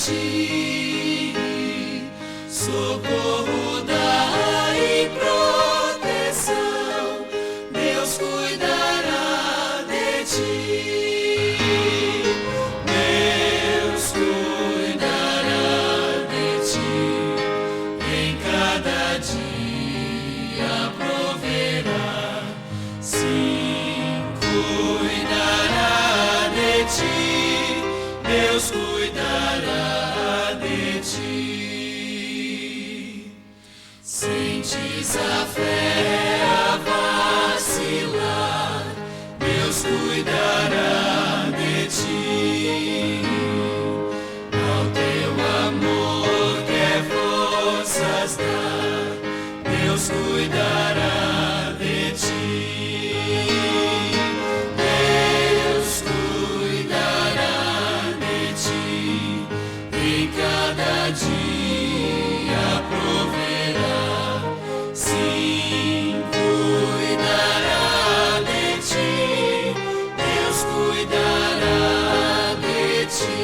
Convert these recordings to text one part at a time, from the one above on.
ti, socorro dá e proteção, Deus cuidará de ti. Deus cuidará de ti, em cada dia proverá, sim, cuidará de ti, Deus cuidará de ti. Sentes a fé a vacilar, Deus cuidará de ti. Ao teu amor quer forças dar, Deus cuidará de ti. Deus cuidará de ti, em cada dia proverá, sim, cuidará de ti, Deus cuidará de ti.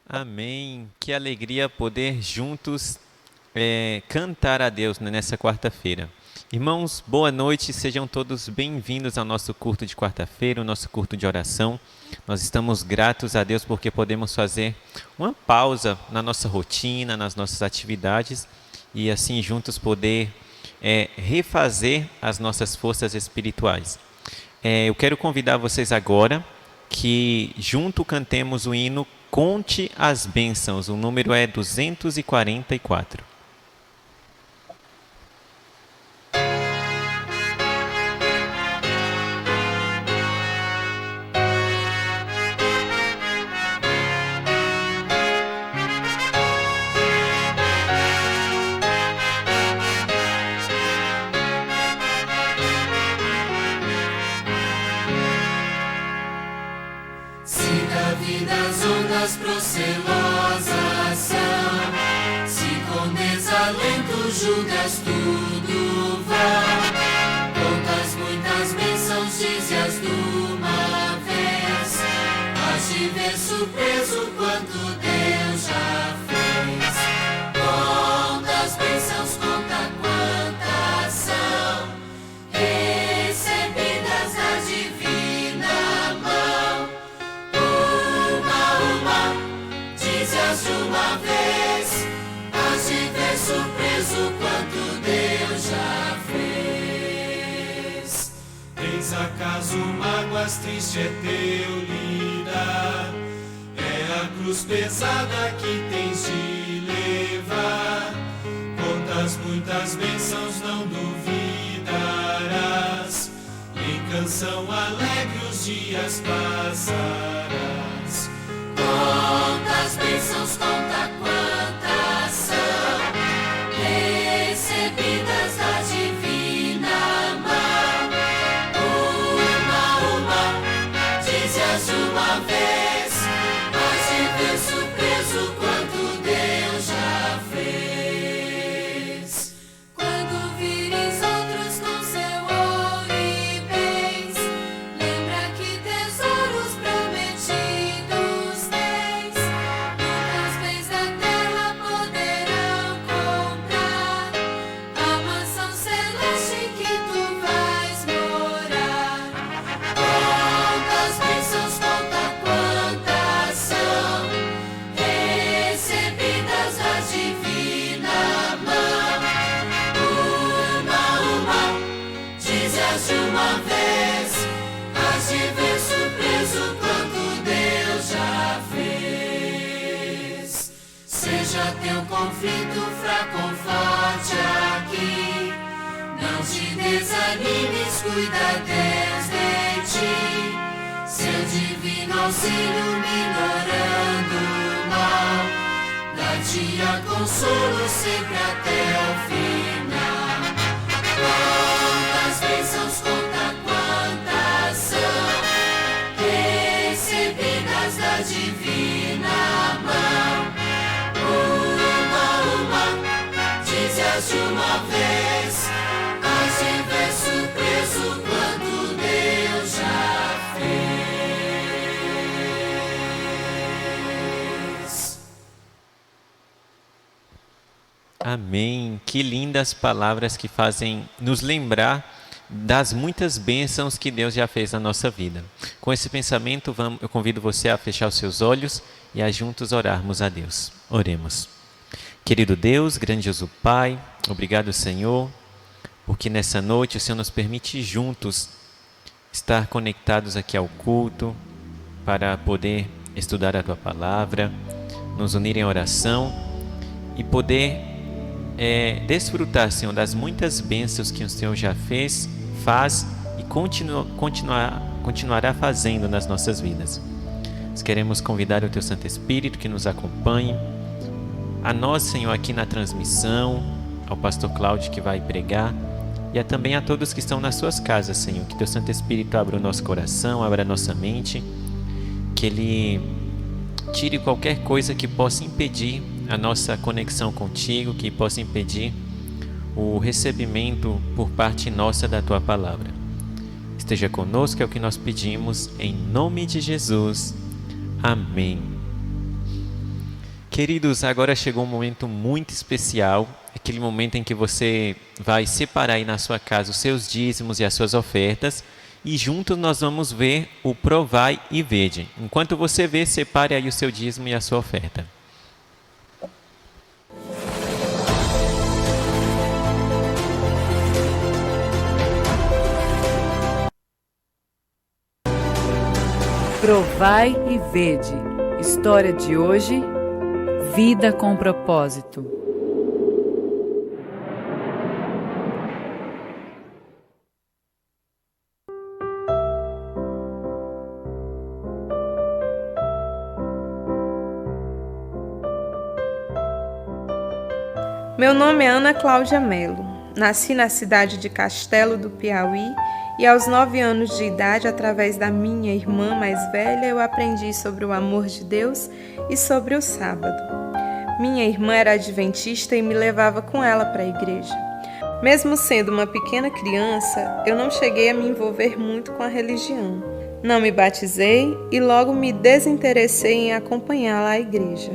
Amém. Que alegria poder juntos cantar a Deus nessa quarta-feira. Irmãos, boa noite, sejam todos bem-vindos ao nosso culto de quarta-feira, o nosso culto de oração. Nós estamos gratos a Deus porque podemos fazer uma pausa na nossa rotina, nas nossas atividades e assim juntos poder refazer as nossas forças espirituais. Eu quero convidar vocês agora que junto cantemos o hino Conte as Bênçãos, o número é 244. Das ondas procelosas são, se com desalento julgas tudo vão, contas muitas bênçãos, dize-as de uma vez, hás de ver surpreso quanto Deus já fez. Contas bênçãos, conta quantas são, recebidas da divina mão. Dize-as de uma vez, hás de ver surpreso quanto Deus já fez. Tens acaso mágoas, triste é teu lidar, é a cruz pesada que tens de levar. Contas muitas bênçãos, não duvidarás, em canção alegre os dias passarás. Quantas bênçãos, conta quantas são, recebidas da divina mão. Uma, dize-as de uma vez, hás de ver surpreso quanto Deus já fez. Quando vires outros com seu ouro e bens, lembra que tesouros prometidos tens. Muitas bens da terra poderão comprar a mansão celeste que tu vais morar. Quantas bênçãos, conta quantas são, recebidas da divina mão. Uma, dize-as de uma vez, hás de ver surpreso quanto Deus já fez. Seja teu conflito fraco ou forte aqui, não te desanimes, cuida Deus de ti. Seu divino auxílio minorando o mal, dá-te a consolo sempre até o final. Quantas bênçãos, conta quantas são, recebidas da divina mão. Uma, dize-as de uma vez, hás de ver surpreso quanto Deus já Amém. Que lindas palavras que fazem nos lembrar das muitas bênçãos que Deus já fez na nossa vida. Com esse pensamento, eu convido você a fechar os seus olhos e a juntos orarmos a Deus. Oremos. Querido Deus, grandioso Pai, obrigado, Senhor, porque nessa noite o Senhor nos permite juntos estar conectados aqui ao culto para poder estudar a Tua Palavra, nos unir em oração e poder desfrutar, Senhor, das muitas bênçãos que o Senhor já fez, faz e continuará fazendo nas nossas vidas. Nós queremos convidar o Teu Santo Espírito que nos acompanhe, a nós, Senhor, aqui na transmissão, ao pastor Cláudio que vai pregar e também a todos que estão nas suas casas, Senhor. Que Teu Santo Espírito abra o nosso coração, abra a nossa mente, que Ele tire qualquer coisa que possa impedir a nossa conexão contigo, que possa impedir o recebimento por parte nossa da Tua Palavra. Esteja conosco, é o que nós pedimos, em nome de Jesus. Amém. Queridos, agora chegou um momento muito especial, aquele momento em que você vai separar aí na sua casa os seus dízimos e as suas ofertas, e juntos nós vamos ver o Provai e Vede. Enquanto você vê, separe aí o seu dízimo e a sua oferta. Provai e Vede. História de hoje: vida com propósito. Meu nome é Ana Cláudia Melo. Nasci na cidade de Castelo do Piauí e aos 9 anos de idade, através da minha irmã mais velha, eu aprendi sobre o amor de Deus e sobre o sábado. Minha irmã era adventista e me levava com ela para a igreja. Mesmo sendo uma pequena criança, eu não cheguei a me envolver muito com a religião. Não me batizei e logo me desinteressei em acompanhá-la à igreja.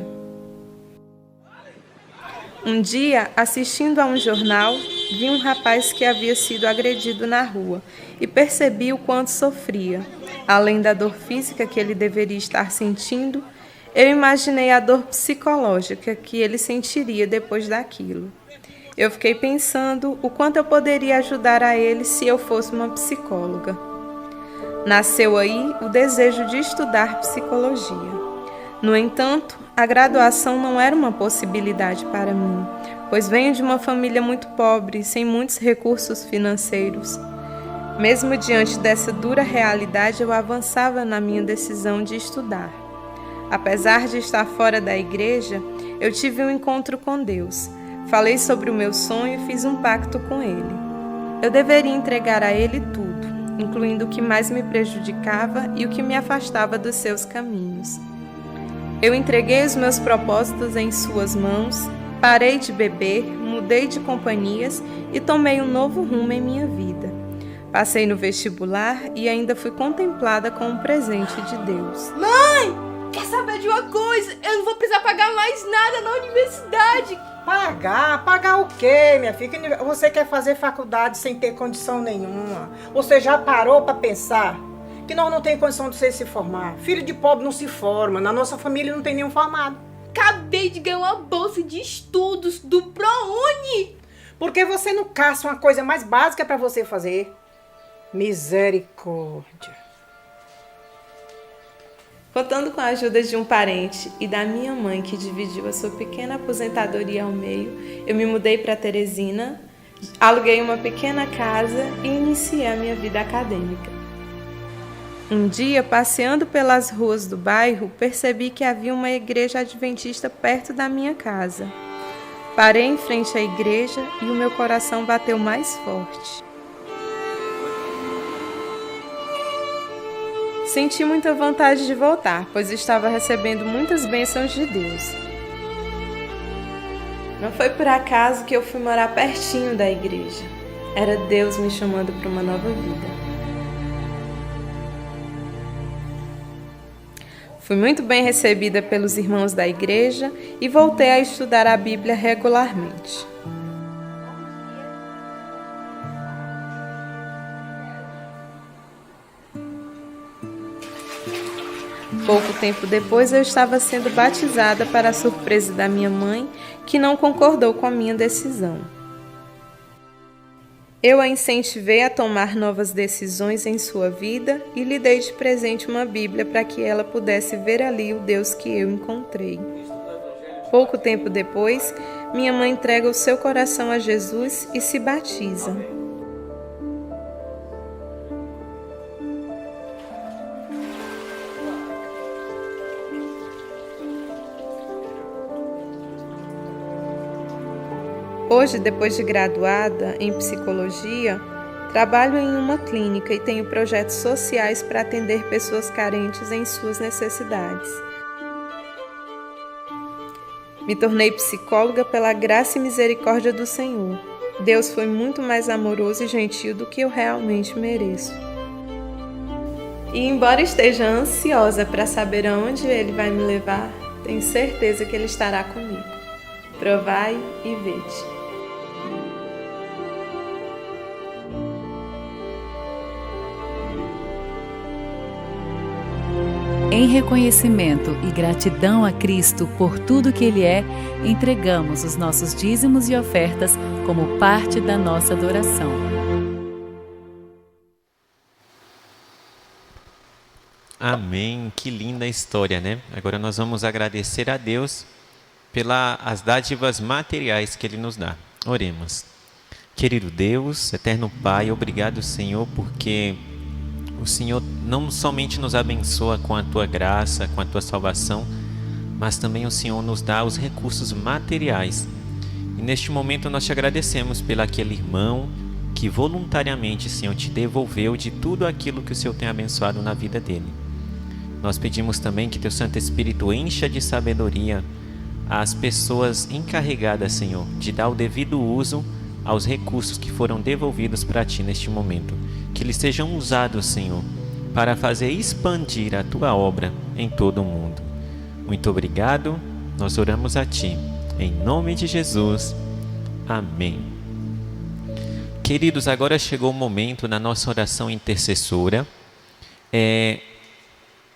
Um dia, assistindo a um jornal, vi um rapaz que havia sido agredido na rua e percebi o quanto sofria. Além da dor física que ele deveria estar sentindo, eu imaginei a dor psicológica que ele sentiria depois daquilo. Eu fiquei pensando o quanto eu poderia ajudar a ele se eu fosse uma psicóloga. Nasceu aí o desejo de estudar psicologia. No entanto, a graduação não era uma possibilidade para mim, pois venho de uma família muito pobre, sem muitos recursos financeiros. Mesmo diante dessa dura realidade, eu avançava na minha decisão de estudar. Apesar de estar fora da igreja, eu tive um encontro com Deus. Falei sobre o meu sonho e fiz um pacto com Ele. Eu deveria entregar a Ele tudo, incluindo o que mais me prejudicava e o que me afastava dos seus caminhos. Eu entreguei os meus propósitos em suas mãos, parei de beber, mudei de companhias e tomei um novo rumo em minha vida. Passei no vestibular e ainda fui contemplada como um presente de Deus. Mãe, quer saber de uma coisa? Eu não vou precisar pagar mais nada na universidade. Pagar o quê, minha filha? Você quer fazer faculdade sem ter condição nenhuma? Você já parou para pensar que nós não temos condição de você se formar? Filho de pobre não se forma, na nossa família não tem nenhum formado. Acabei de ganhar uma bolsa de estudos do ProUni. Por que você não caça uma coisa mais básica para você fazer? Misericórdia. Contando com a ajuda de um parente e da minha mãe, que dividiu a sua pequena aposentadoria ao meio, eu me mudei para Teresina, aluguei uma pequena casa e iniciei a minha vida acadêmica. Um dia, passeando pelas ruas do bairro, percebi que havia uma igreja adventista perto da minha casa. Parei em frente à igreja e o meu coração bateu mais forte. Senti muita vontade de voltar, pois estava recebendo muitas bênçãos de Deus. Não foi por acaso que eu fui morar pertinho da igreja. Era Deus me chamando para uma nova vida. Fui muito bem recebida pelos irmãos da igreja e voltei a estudar a Bíblia regularmente. Pouco tempo depois, eu estava sendo batizada para a surpresa da minha mãe, que não concordou com a minha decisão. Eu a incentivei a tomar novas decisões em sua vida e lhe dei de presente uma Bíblia para que ela pudesse ver ali o Deus que eu encontrei. Pouco tempo depois, minha mãe entrega o seu coração a Jesus e se batiza. Hoje, depois de graduada em psicologia, trabalho em uma clínica e tenho projetos sociais para atender pessoas carentes em suas necessidades. Me tornei psicóloga pela graça e misericórdia do Senhor. Deus foi muito mais amoroso e gentil do que eu realmente mereço. E embora esteja ansiosa para saber aonde Ele vai me levar, tenho certeza que Ele estará comigo. Provai e vede. Em reconhecimento e gratidão a Cristo por tudo que Ele é, entregamos os nossos dízimos e ofertas como parte da nossa adoração. Amém. Que linda história, né? Agora nós vamos agradecer a Deus pelas dádivas materiais que Ele nos dá. Oremos. Querido Deus, eterno Pai, obrigado, Senhor, porque o Senhor não somente nos abençoa com a Tua graça, com a Tua salvação, mas também o Senhor nos dá os recursos materiais. E neste momento nós te agradecemos pelo aquele irmão que voluntariamente, Senhor, te devolveu de tudo aquilo que o Senhor tem abençoado na vida dele. Nós pedimos também que Teu Santo Espírito encha de sabedoria as pessoas encarregadas, Senhor, de dar o devido uso aos recursos que foram devolvidos para Ti neste momento. Que eles sejam usados, Senhor, para fazer expandir a Tua obra em todo o mundo. Muito obrigado, nós oramos a Ti, em nome de Jesus. Amém. Queridos, agora chegou o momento na nossa oração intercessora.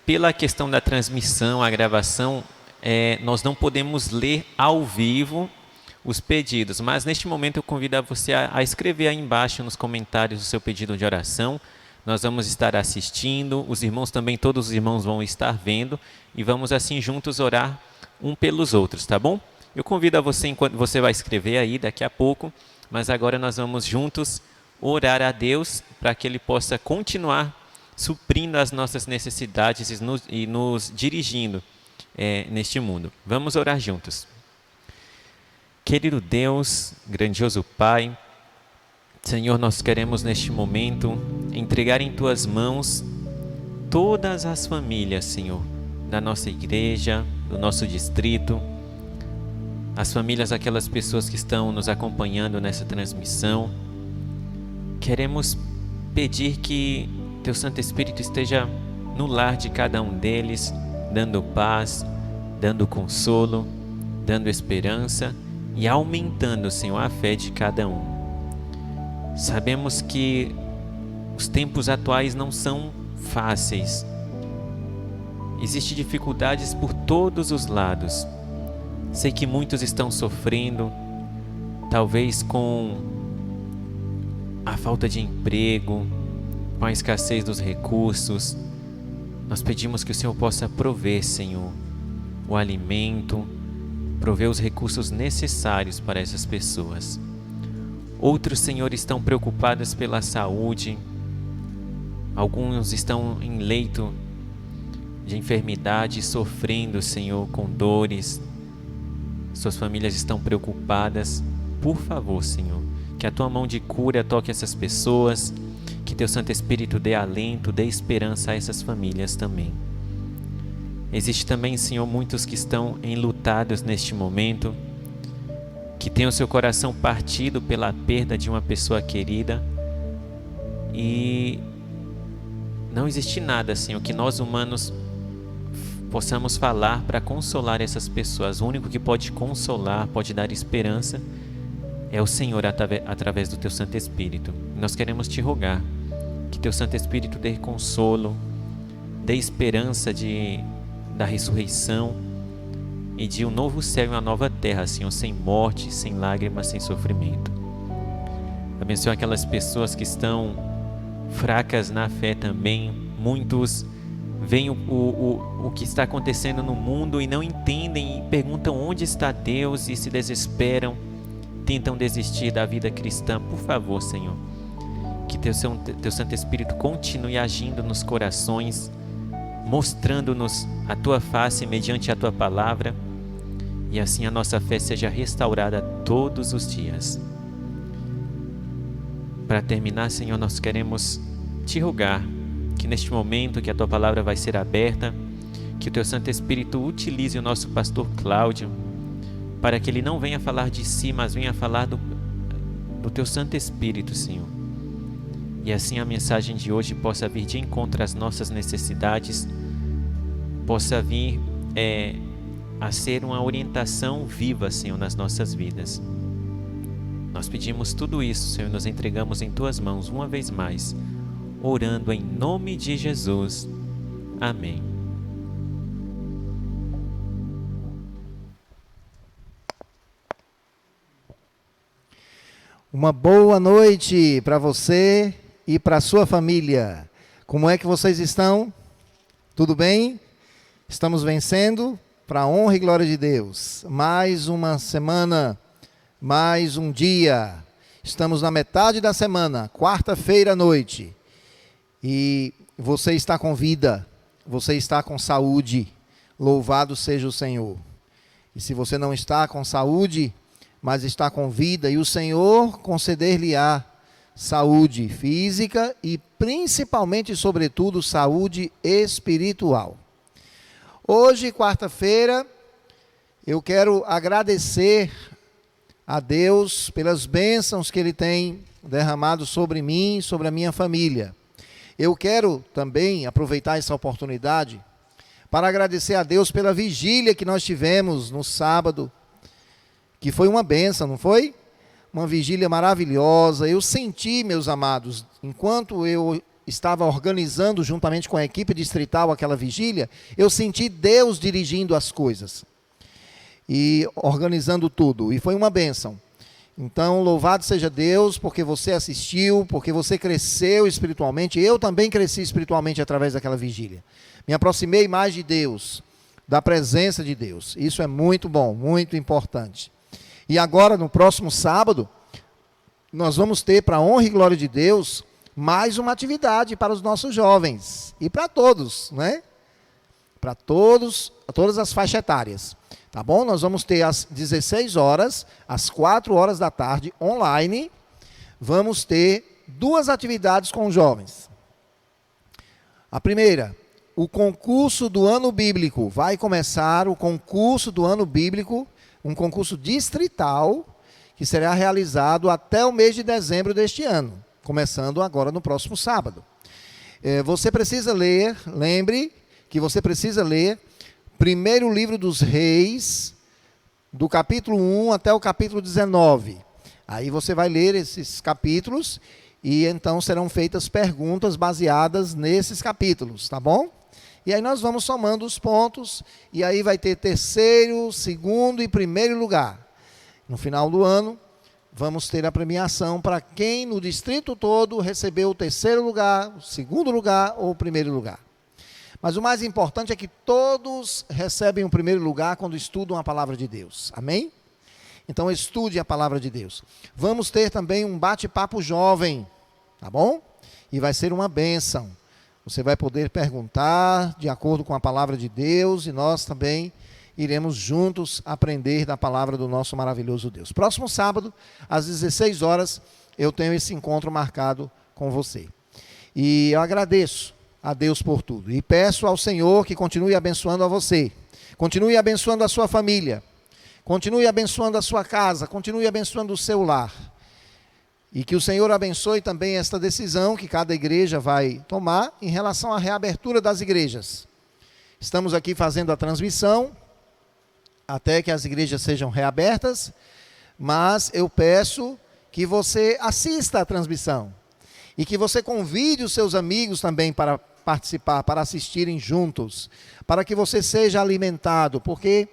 Pela questão da transmissão, a gravação, nós não podemos ler ao vivo os pedidos, mas neste momento eu convido a você a escrever aí embaixo nos comentários o seu pedido de oração. Nós vamos estar assistindo, os irmãos também, todos os irmãos vão estar vendo e vamos assim juntos orar um pelos outros, tá bom? Eu convido a você, enquanto você vai escrever aí daqui a pouco, mas agora nós vamos juntos orar a Deus para que Ele possa continuar suprindo as nossas necessidades e nos dirigindo neste mundo. Vamos orar juntos. Querido Deus, grandioso Pai, Senhor, nós queremos neste momento entregar em Tuas mãos todas as famílias, Senhor, da nossa igreja, do nosso distrito, as famílias, aquelas pessoas que estão nos acompanhando nessa transmissão. Queremos pedir que Teu Santo Espírito esteja no lar de cada um deles, dando paz, dando consolo, dando esperança e aumentando, Senhor, a fé de cada um. Sabemos que os tempos atuais não são fáceis. Existem dificuldades por todos os lados. Sei que muitos estão sofrendo, talvez com a falta de emprego, com a escassez dos recursos. Nós pedimos que o Senhor possa prover, Senhor, o alimento, prover os recursos necessários para essas pessoas. Outros, Senhor, estão preocupados pela saúde. Alguns estão em leito de enfermidade, sofrendo, Senhor, com dores. Suas famílias estão preocupadas. Por favor, Senhor, que a Tua mão de cura toque essas pessoas, que Teu Santo Espírito dê alento, dê esperança a essas famílias também. Existe também, Senhor, muitos que estão enlutados neste momento, que têm o seu coração partido pela perda de uma pessoa querida e não existe nada, Senhor, que nós humanos possamos falar para consolar essas pessoas. O único que pode consolar, pode dar esperança, é o Senhor através do Teu Santo Espírito. Nós queremos Te rogar que Teu Santo Espírito dê consolo, dê esperança da ressurreição e de um novo céu e uma nova terra, Senhor, sem morte, sem lágrimas, sem sofrimento. Abençoa aquelas pessoas que estão fracas na fé também. Muitos veem o que está acontecendo no mundo e não entendem e perguntam onde está Deus e se desesperam, tentam desistir da vida cristã. Por favor, Senhor, que Teu Santo Espírito continue agindo nos corações, mostrando-nos a Tua face mediante a Tua palavra, e assim a nossa fé seja restaurada todos os dias. Para terminar, Senhor, nós queremos Te rogar que neste momento que a Tua palavra vai ser aberta, que o Teu Santo Espírito utilize o nosso pastor Cláudio, para que ele não venha falar de si, mas venha falar do Teu Santo Espírito, Senhor. E assim a mensagem de hoje possa vir de encontro às nossas necessidades, possa vir a ser uma orientação viva, Senhor, nas nossas vidas. Nós pedimos tudo isso, Senhor, e nos entregamos em Tuas mãos uma vez mais, orando em nome de Jesus. Amém. Uma boa noite para você e para a sua família. Como é que vocês estão? Tudo bem? Estamos vencendo para a honra e glória de Deus. Mais uma semana, mais um dia. Estamos na metade da semana, quarta-feira à noite. E você está com vida, você está com saúde. Louvado seja o Senhor. E se você não está com saúde, mas está com vida, e o Senhor conceder-lhe-á saúde física e principalmente, sobretudo, saúde espiritual. Hoje, quarta-feira, eu quero agradecer a Deus pelas bênçãos que Ele tem derramado sobre mim e sobre a minha família. Eu quero também aproveitar essa oportunidade para agradecer a Deus pela vigília que nós tivemos no sábado, que foi uma bênção, não foi? Uma vigília maravilhosa. Eu senti, meus amados, enquanto eu estava organizando juntamente com a equipe distrital aquela vigília, eu senti Deus dirigindo as coisas e organizando tudo, e foi uma bênção. Então, louvado seja Deus, porque você assistiu, porque você cresceu espiritualmente. Eu também cresci espiritualmente através daquela vigília. Me aproximei mais de Deus, da presença de Deus. Isso é muito bom, muito importante. E agora, no próximo sábado, nós vamos ter, para a honra e glória de Deus, mais uma atividade para os nossos jovens. E para todos, né? Para todas as faixas etárias. Tá bom? Nós vamos ter às 16 horas, às 4 horas da tarde, online. Vamos ter 2 atividades com os jovens. A primeira, o concurso do ano bíblico. Vai começar o concurso do ano bíblico, um concurso distrital, que será realizado até o mês de dezembro deste ano, começando agora no próximo sábado. Você precisa ler, lembre que você precisa ler primeiro livro dos Reis, do capítulo 1 até o capítulo 19. Aí você vai ler esses capítulos e então serão feitas perguntas baseadas nesses capítulos, tá bom? E aí nós vamos somando os pontos, e aí vai ter terceiro, segundo e primeiro lugar. No final do ano, vamos ter a premiação para quem no distrito todo recebeu o terceiro lugar, o segundo lugar ou o primeiro lugar. Mas o mais importante é que todos recebem o primeiro lugar quando estudam a palavra de Deus. Amém? Então estude a palavra de Deus. Vamos ter também um bate-papo jovem, tá bom? E vai ser uma bênção. Você vai poder perguntar de acordo com a palavra de Deus, e nós também iremos juntos aprender da palavra do nosso maravilhoso Deus. Próximo sábado, às 16 horas, eu tenho esse encontro marcado com você. E eu agradeço a Deus por tudo. E peço ao Senhor que continue abençoando a você, continue abençoando a sua família, continue abençoando a sua casa, continue abençoando o seu lar. E que o Senhor abençoe também esta decisão que cada igreja vai tomar em relação à reabertura das igrejas. Estamos aqui fazendo a transmissão, até que as igrejas sejam reabertas, mas eu peço que você assista à transmissão e que você convide os seus amigos também para participar, para assistirem juntos, para que você seja alimentado, porque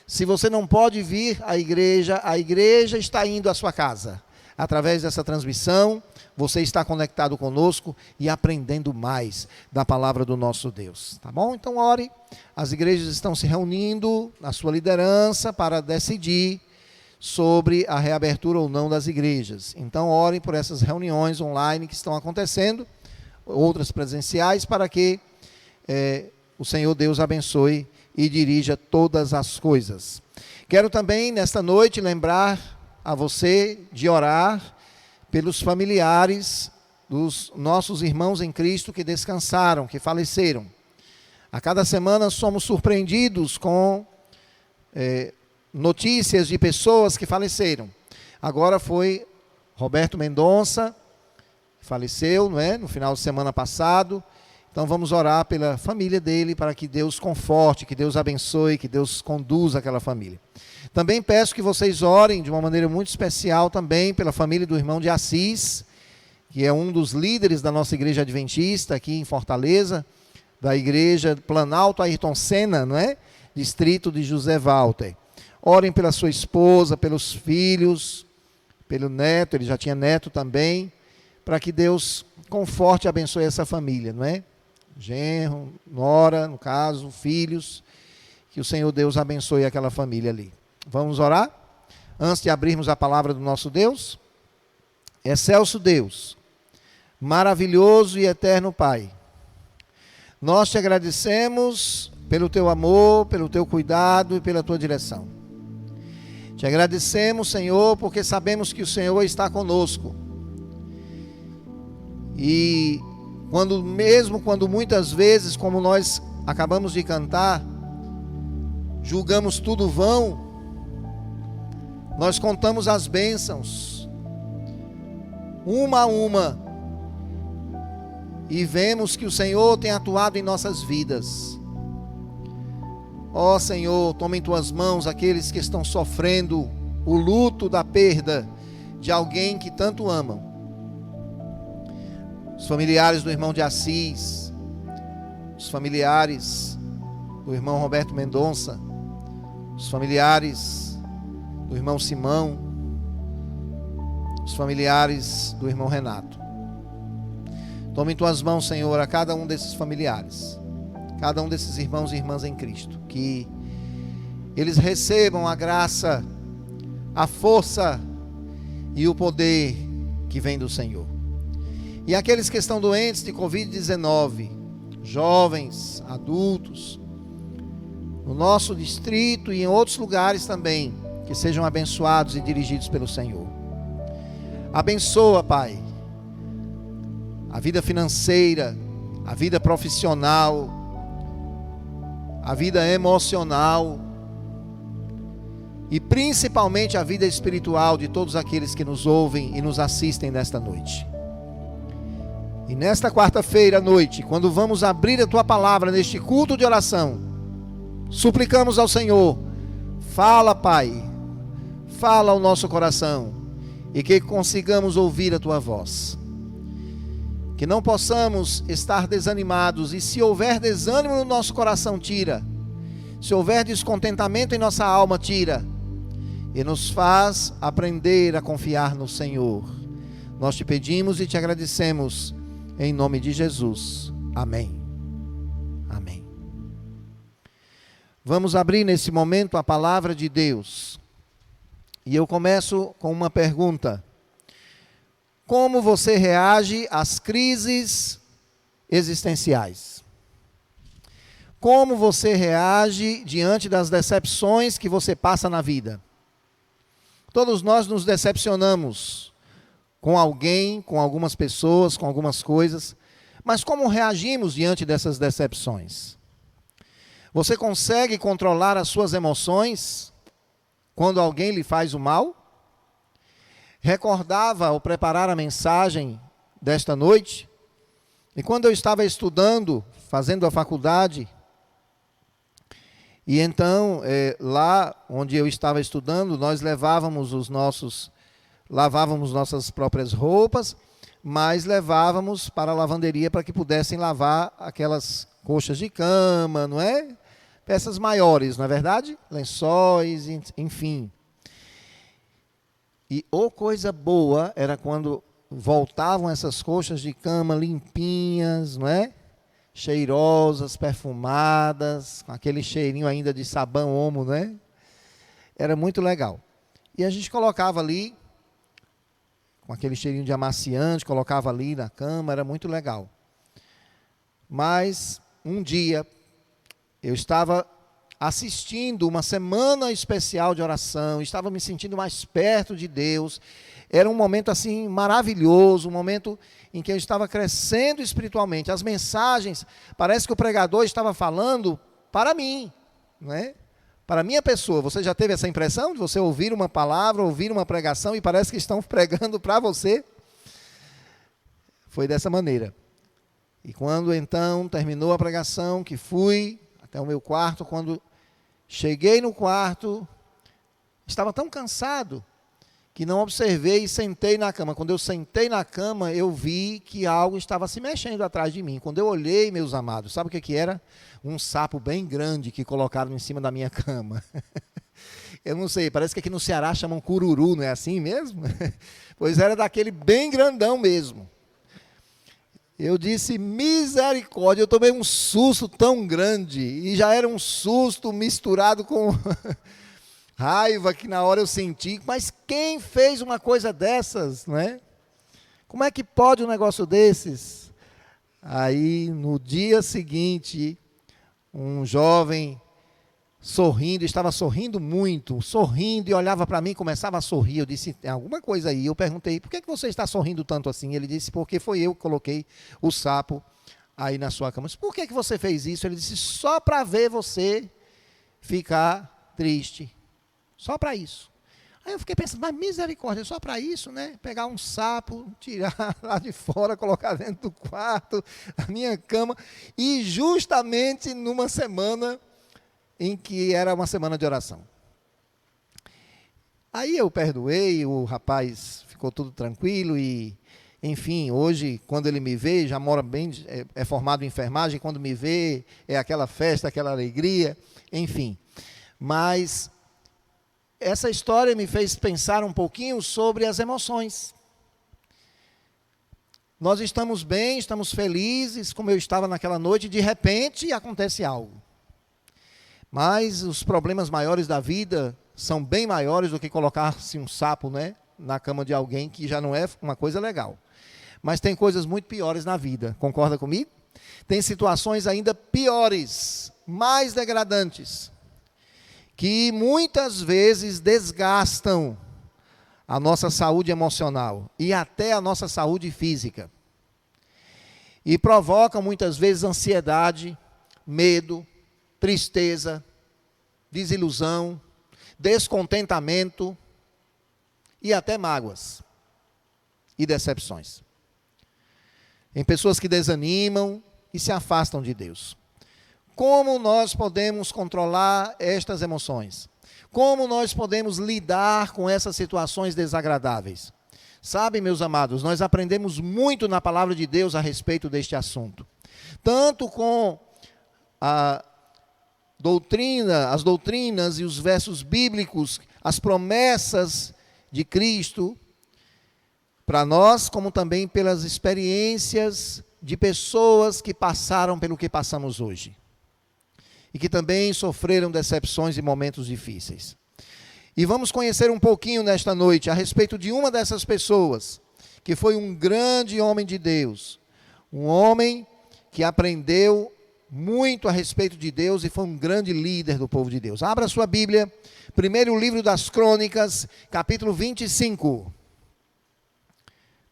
se você não pode vir à igreja, a igreja está indo à sua casa. Através dessa transmissão, você está conectado conosco e aprendendo mais da palavra do nosso Deus. Tá bom? Então ore. As igrejas estão se reunindo na sua liderança para decidir sobre a reabertura ou não das igrejas. Então orem por essas reuniões online que estão acontecendo, outras presenciais, para que o Senhor Deus abençoe e dirija todas as coisas. Quero também, nesta noite, lembrar a você de orar pelos familiares dos nossos irmãos em Cristo que descansaram, que faleceram. A cada semana somos surpreendidos com notícias de pessoas que faleceram. Agora foi Roberto Mendonça, faleceu, não é? No final de semana passado. Então vamos orar pela família dele, para que Deus conforte, que Deus abençoe, que Deus conduza aquela família. Também peço que vocês orem de uma maneira muito especial também pela família do irmão de Assis, que é um dos líderes da nossa igreja adventista aqui em Fortaleza, da igreja Planalto Ayrton Senna, não é? Distrito de José Walter. Orem pela sua esposa, pelos filhos, pelo neto, ele já tinha neto também, para que Deus conforte e abençoe essa família, não é? Genro, nora, no caso, filhos, que o Senhor Deus abençoe aquela família ali. Vamos orar? Antes de abrirmos a palavra do nosso Deus. Excelso Deus, maravilhoso e eterno Pai, nós te agradecemos pelo teu amor, pelo teu cuidado e pela tua direção. Te agradecemos, Senhor, porque sabemos que o Senhor está conosco. E mesmo quando muitas vezes, como nós acabamos de cantar, julgamos tudo vão, nós contamos as bênçãos, uma a uma, e vemos que o Senhor tem atuado em nossas vidas. Ó Senhor, toma em tuas mãos aqueles que estão sofrendo o luto da perda de alguém que tanto amam. Os familiares do irmão de Assis, os familiares do irmão Roberto Mendonça, os familiares do irmão Simão, os familiares do irmão Renato. Toma em tuas mãos, Senhor, a cada um desses familiares, cada um desses irmãos e irmãs em Cristo, que eles recebam a graça, a força e o poder que vem do Senhor. E aqueles que estão doentes de Covid-19, jovens, adultos, no nosso distrito e em outros lugares também, que sejam abençoados e dirigidos pelo Senhor. Abençoa, Pai, a vida financeira, a vida profissional, a vida emocional e principalmente a vida espiritual de todos aqueles que nos ouvem e nos assistem nesta noite. E nesta quarta-feira à noite, quando vamos abrir a Tua palavra neste culto de oração, suplicamos ao Senhor, fala, Pai, fala ao nosso coração, e que consigamos ouvir a Tua voz. Que não possamos estar desanimados, e se houver desânimo no nosso coração, tira. Se houver descontentamento em nossa alma, tira. E nos faz aprender a confiar no Senhor. Nós te pedimos e te agradecemos, em nome de Jesus. Amém. Amém. Vamos abrir nesse momento a palavra de Deus. E eu começo com uma pergunta. Como você reage às crises existenciais? Como você reage diante das decepções que você passa na vida? Todos nós nos decepcionamos com alguém, com algumas pessoas, com algumas coisas. Mas como reagimos diante dessas decepções? Você consegue controlar as suas emoções quando alguém lhe faz o mal? Recordava ao preparar a mensagem desta noite, e quando eu estava estudando, fazendo a faculdade, E então, lá onde eu estava estudando, nós lavávamos nossas próprias roupas, mas levávamos para a lavanderia para que pudessem lavar aquelas coxas de cama, não é? Peças maiores, não é verdade? Lençóis, enfim. E coisa boa era quando voltavam essas coxas de cama limpinhas, não é? Cheirosas, perfumadas, com aquele cheirinho ainda de sabão Omo, não é? Era muito legal. E a gente colocava ali, com aquele cheirinho de amaciante, colocava ali na cama, era muito legal. Mas um dia eu estava assistindo uma semana especial de oração, estava me sentindo mais perto de Deus. Era um momento assim maravilhoso, um momento em que eu estava crescendo espiritualmente. As mensagens, parece que o pregador estava falando para mim, não é? Para a minha pessoa. Você já teve essa impressão de você ouvir uma palavra, ouvir uma pregação e parece que estão pregando para você? Foi dessa maneira. E quando então terminou a pregação, que fui até o meu quarto, quando cheguei no quarto, estava tão cansado que não observei e sentei na cama. Quando eu sentei na cama, eu vi que algo estava se mexendo atrás de mim. Quando eu olhei, meus amados, sabe o que era? Um sapo bem grande que colocaram em cima da minha cama. Eu não sei, parece que aqui no Ceará chamam cururu, não é assim mesmo? Pois era daquele bem grandão mesmo. Eu disse, misericórdia, eu tomei um susto tão grande, e já era um susto misturado com raiva que na hora eu senti, mas quem fez uma coisa dessas, não é? Como é que pode um negócio desses? Aí, no dia seguinte, um jovem sorrindo, estava sorrindo muito, sorrindo, e olhava para mim e começava a sorrir. Eu disse, tem alguma coisa aí. Eu perguntei, por que você está sorrindo tanto assim? Ele disse, porque foi eu que coloquei o sapo aí na sua cama. Eu disse, por que você fez isso? Ele disse, só para ver você ficar triste. Só para isso. Aí eu fiquei pensando, mas misericórdia, só para isso, né? Pegar um sapo, tirar lá de fora, colocar dentro do quarto, da minha cama, e justamente numa semana em que era uma semana de oração. Aí eu perdoei, o rapaz ficou tudo tranquilo e, enfim, hoje, quando ele me vê, já mora bem, é formado em enfermagem, quando me vê, é aquela festa, aquela alegria, enfim. Mas essa história me fez pensar um pouquinho sobre as emoções. Nós estamos bem, estamos felizes, como eu estava naquela noite, e de repente acontece algo. Mas os problemas maiores da vida são bem maiores do que colocar-se um sapo, né, na cama de alguém, que já não é uma coisa legal. Mas tem coisas muito piores na vida, concorda comigo? Tem situações ainda piores, mais degradantes, que muitas vezes desgastam a nossa saúde emocional e até a nossa saúde física. E provocam muitas vezes ansiedade, medo, tristeza, desilusão, descontentamento e até mágoas e decepções. Em pessoas que desanimam e se afastam de Deus. Como nós podemos controlar estas emoções? Como nós podemos lidar com essas situações desagradáveis? Sabem, meus amados, nós aprendemos muito na palavra de Deus a respeito deste assunto. Tanto com as doutrinas e os versos bíblicos, as promessas de Cristo para nós, como também pelas experiências de pessoas que passaram pelo que passamos hoje. E que também sofreram decepções e momentos difíceis. E vamos conhecer um pouquinho nesta noite a respeito de uma dessas pessoas, que foi um grande homem de Deus, um homem que aprendeu muito a respeito de Deus e foi um grande líder do povo de Deus. Abra sua Bíblia, primeiro livro das Crônicas, capítulo 25.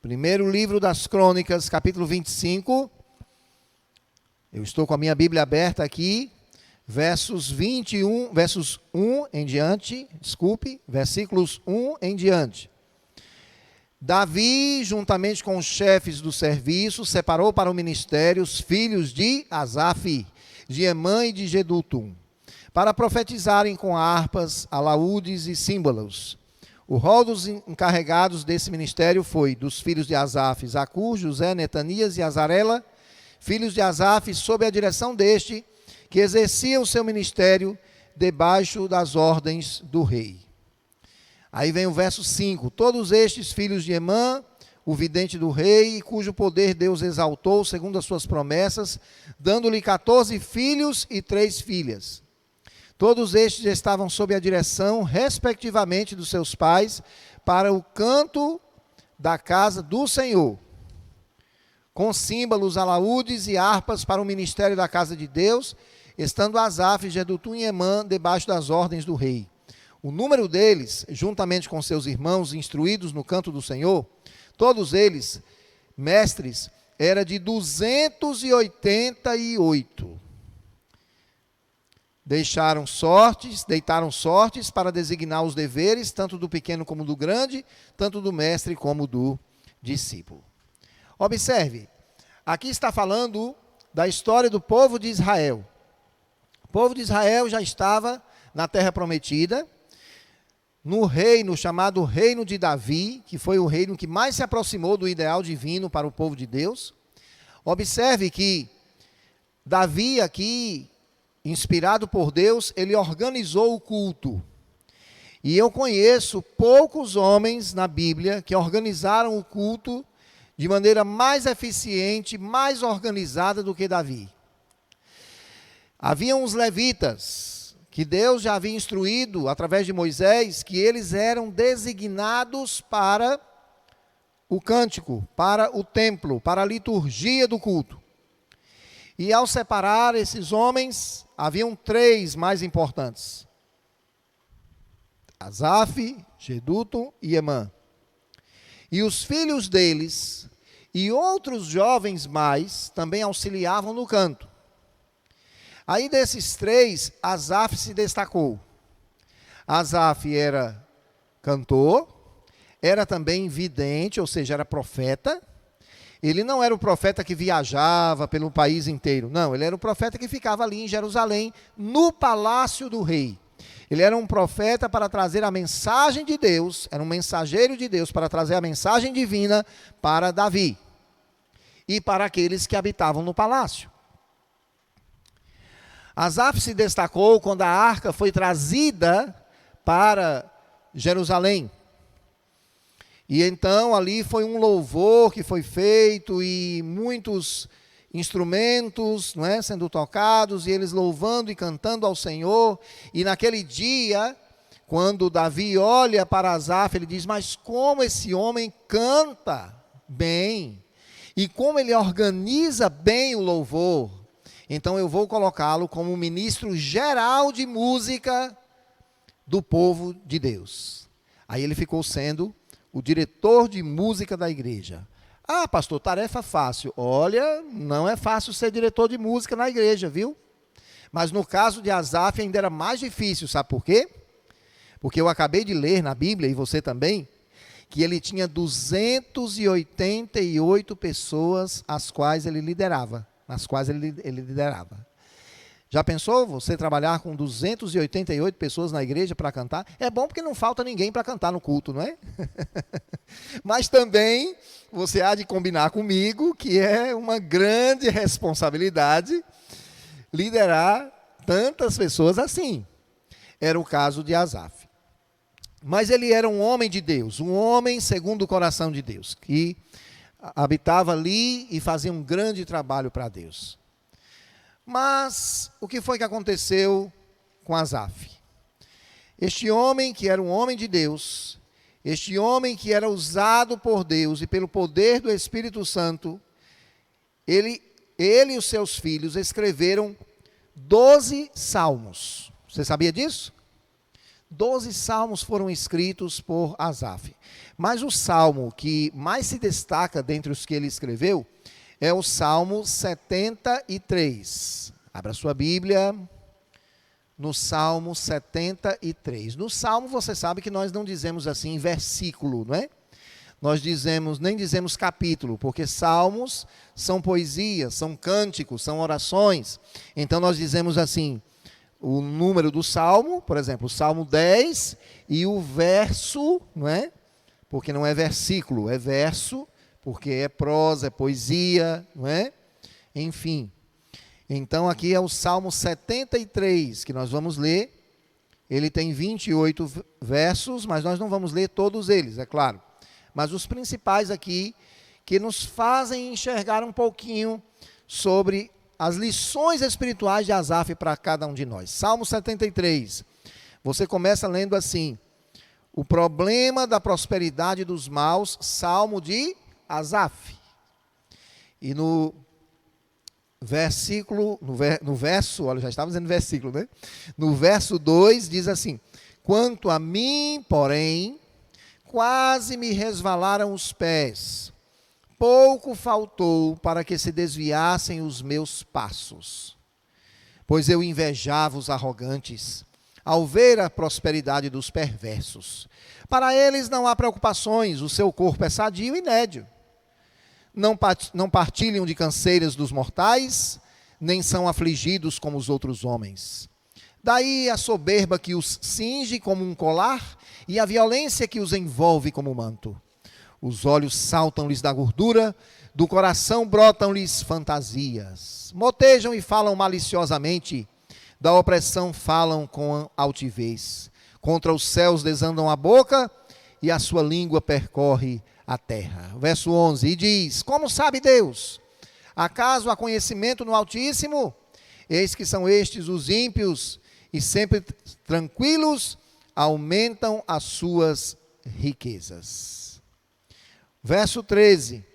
Primeiro livro das Crônicas, capítulo 25. Eu estou com a minha Bíblia aberta aqui. Versículos 1 em diante. Davi, juntamente com os chefes do serviço, separou para o ministério os filhos de Asaf, de Emã e de Jedutum, para profetizarem com harpas, alaúdes e símbolos. O rol dos encarregados desse ministério foi dos filhos de Asaf, Zacur, José, Netanias e Azarela, filhos de Asaf, sob a direção deste, que exercia o seu ministério debaixo das ordens do rei. Aí vem o verso 5. Todos estes filhos de Emã, o vidente do rei, cujo poder Deus exaltou segundo as suas promessas, dando-lhe 14 filhos e 3 filhas. Todos estes estavam sob a direção, respectivamente, dos seus pais, para o canto da casa do Senhor, com símbolos, alaúdes e harpas para o ministério da casa de Deus, estando Asaf, Jedutum e Emã debaixo das ordens do rei. O número deles, juntamente com seus irmãos instruídos no canto do Senhor, todos eles, mestres, era de 288. Deitaram sortes para designar os deveres, tanto do pequeno como do grande, tanto do mestre como do discípulo. Observe, aqui está falando da história do povo de Israel. O povo de Israel já estava na terra prometida, no reino chamado Reino de Davi, que foi o reino que mais se aproximou do ideal divino para o povo de Deus. Observe que Davi aqui, inspirado por Deus, ele organizou o culto. E eu conheço poucos homens na Bíblia que organizaram o culto de maneira mais eficiente, mais organizada do que Davi. Haviam os levitas, que Deus já havia instruído através de Moisés, que eles eram designados para o cântico, para o templo, para a liturgia do culto. E ao separar esses homens, haviam 3 mais importantes: Asaf, Jedutum e Emã. E os filhos deles e outros jovens mais também auxiliavam no canto. Aí desses 3, Asaf se destacou. Asaf era cantor, era também vidente, ou seja, era profeta. Ele não era o profeta que viajava pelo país inteiro, não, ele era o profeta que ficava ali em Jerusalém, no palácio do rei. Ele era um profeta para trazer a mensagem de Deus, era um mensageiro de Deus para trazer a mensagem divina para Davi e para aqueles que habitavam no palácio. Asaf se destacou quando a arca foi trazida para Jerusalém. E então ali foi um louvor que foi feito e muitos instrumentos, não é, sendo tocados, e eles louvando e cantando ao Senhor. E naquele dia, quando Davi olha para Asaf, ele diz: mas como esse homem canta bem, e como ele organiza bem o louvor, então eu vou colocá-lo como ministro geral de música do povo de Deus. Aí ele ficou sendo o diretor de música da igreja. Ah, pastor, tarefa fácil. Olha, não é fácil ser diretor de música na igreja, viu? Mas no caso de Asaf ainda era mais difícil, sabe por quê? Porque eu acabei de ler na Bíblia, e você também, que ele tinha 288 pessoas as quais ele liderava, nas quais ele liderava. Já pensou você trabalhar com 288 pessoas na igreja para cantar? É bom porque não falta ninguém para cantar no culto, não é? Mas também você há de combinar comigo que é uma grande responsabilidade liderar tantas pessoas assim. Era o caso de Asaf. Mas ele era um homem de Deus, um homem segundo o coração de Deus, que habitava ali e fazia um grande trabalho para Deus. Mas o que foi que aconteceu com Asaf? Este homem que era um homem de Deus, este homem que era usado por Deus e pelo poder do Espírito Santo, ele e os seus filhos escreveram 12 salmos. Você sabia disso? 12 salmos foram escritos por Asaf. Mas o salmo que mais se destaca dentre os que ele escreveu é o Salmo 73. Abra sua Bíblia no Salmo 73. No Salmo você sabe que nós não dizemos assim versículo, não é? Nós nem dizemos capítulo, porque salmos são poesias, são cânticos, são orações. Então nós dizemos assim, o número do salmo, por exemplo, o Salmo 10 e o verso, não é? Porque não é versículo, é verso, porque é prosa, é poesia, não é? Enfim. Então aqui é o Salmo 73 que nós vamos ler. Ele tem 28 versos, mas nós não vamos ler todos eles, é claro. Mas os principais aqui, que nos fazem enxergar um pouquinho sobre as lições espirituais de Asaf para cada um de nós. Salmo 73, você começa lendo assim: o problema da prosperidade dos maus, Salmo de Asaf. E no versículo, no verso, olha, já estava dizendo versículo, né? No verso 2 diz assim: quanto a mim, porém, quase me resvalaram os pés, pouco faltou para que se desviassem os meus passos. Pois eu invejava os arrogantes, ao ver a prosperidade dos perversos. Para eles não há preocupações, o seu corpo é sadio e nédio. Não partilham de canseiras dos mortais, nem são afligidos como os outros homens. Daí a soberba que os cinge como um colar, e a violência que os envolve como manto. Os olhos saltam-lhes da gordura, do coração brotam-lhes fantasias. Motejam e falam maliciosamente, da opressão falam com altivez. Contra os céus desandam a boca, e a sua língua percorre a terra. Verso 11, e diz: como sabe Deus? Acaso há conhecimento no Altíssimo? Eis que são estes os ímpios, e sempre tranquilos aumentam as suas riquezas. Verso 13,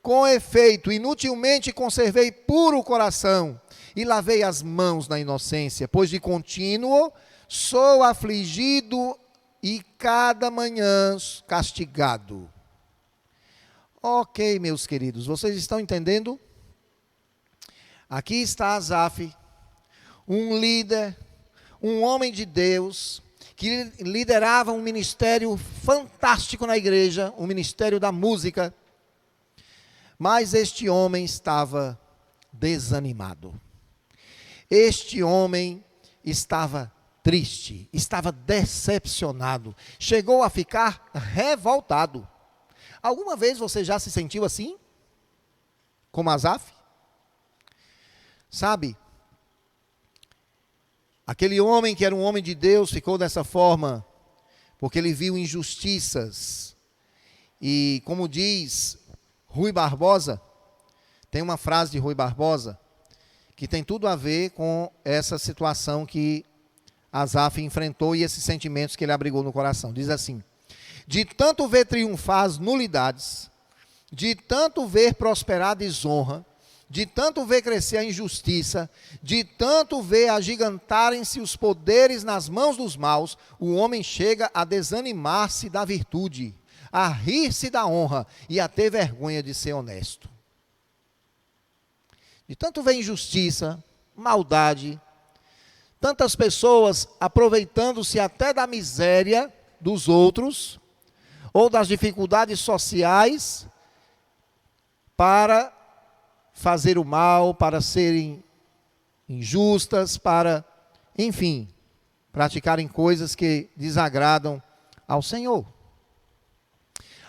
com efeito, inutilmente conservei puro o coração, e lavei as mãos na inocência, pois de contínuo sou afligido, e cada manhã castigado. Ok, meus queridos, vocês estão entendendo? Aqui está Asaf, um líder, um homem de Deus, que liderava um ministério fantástico na igreja, o ministério da música. Mas este homem estava desanimado. Este homem estava triste, estava decepcionado, chegou a ficar revoltado. Alguma vez você já se sentiu assim? Como Asaf? Sabe? Aquele homem que era um homem de Deus ficou dessa forma porque ele viu injustiças. E como diz Rui Barbosa, tem uma frase de Rui Barbosa que tem tudo a ver com essa situação que Asaf enfrentou e esses sentimentos que ele abrigou no coração. Diz assim: de tanto ver triunfar as nulidades, de tanto ver prosperar a desonra, de tanto ver crescer a injustiça, de tanto ver agigantarem-se os poderes nas mãos dos maus, o homem chega a desanimar-se da virtude, a rir-se da honra e a ter vergonha de ser honesto. De tanto ver injustiça, maldade, tantas pessoas aproveitando-se até da miséria dos outros, ou das dificuldades sociais, para fazer o mal, para serem injustas, para, enfim, praticarem coisas que desagradam ao Senhor.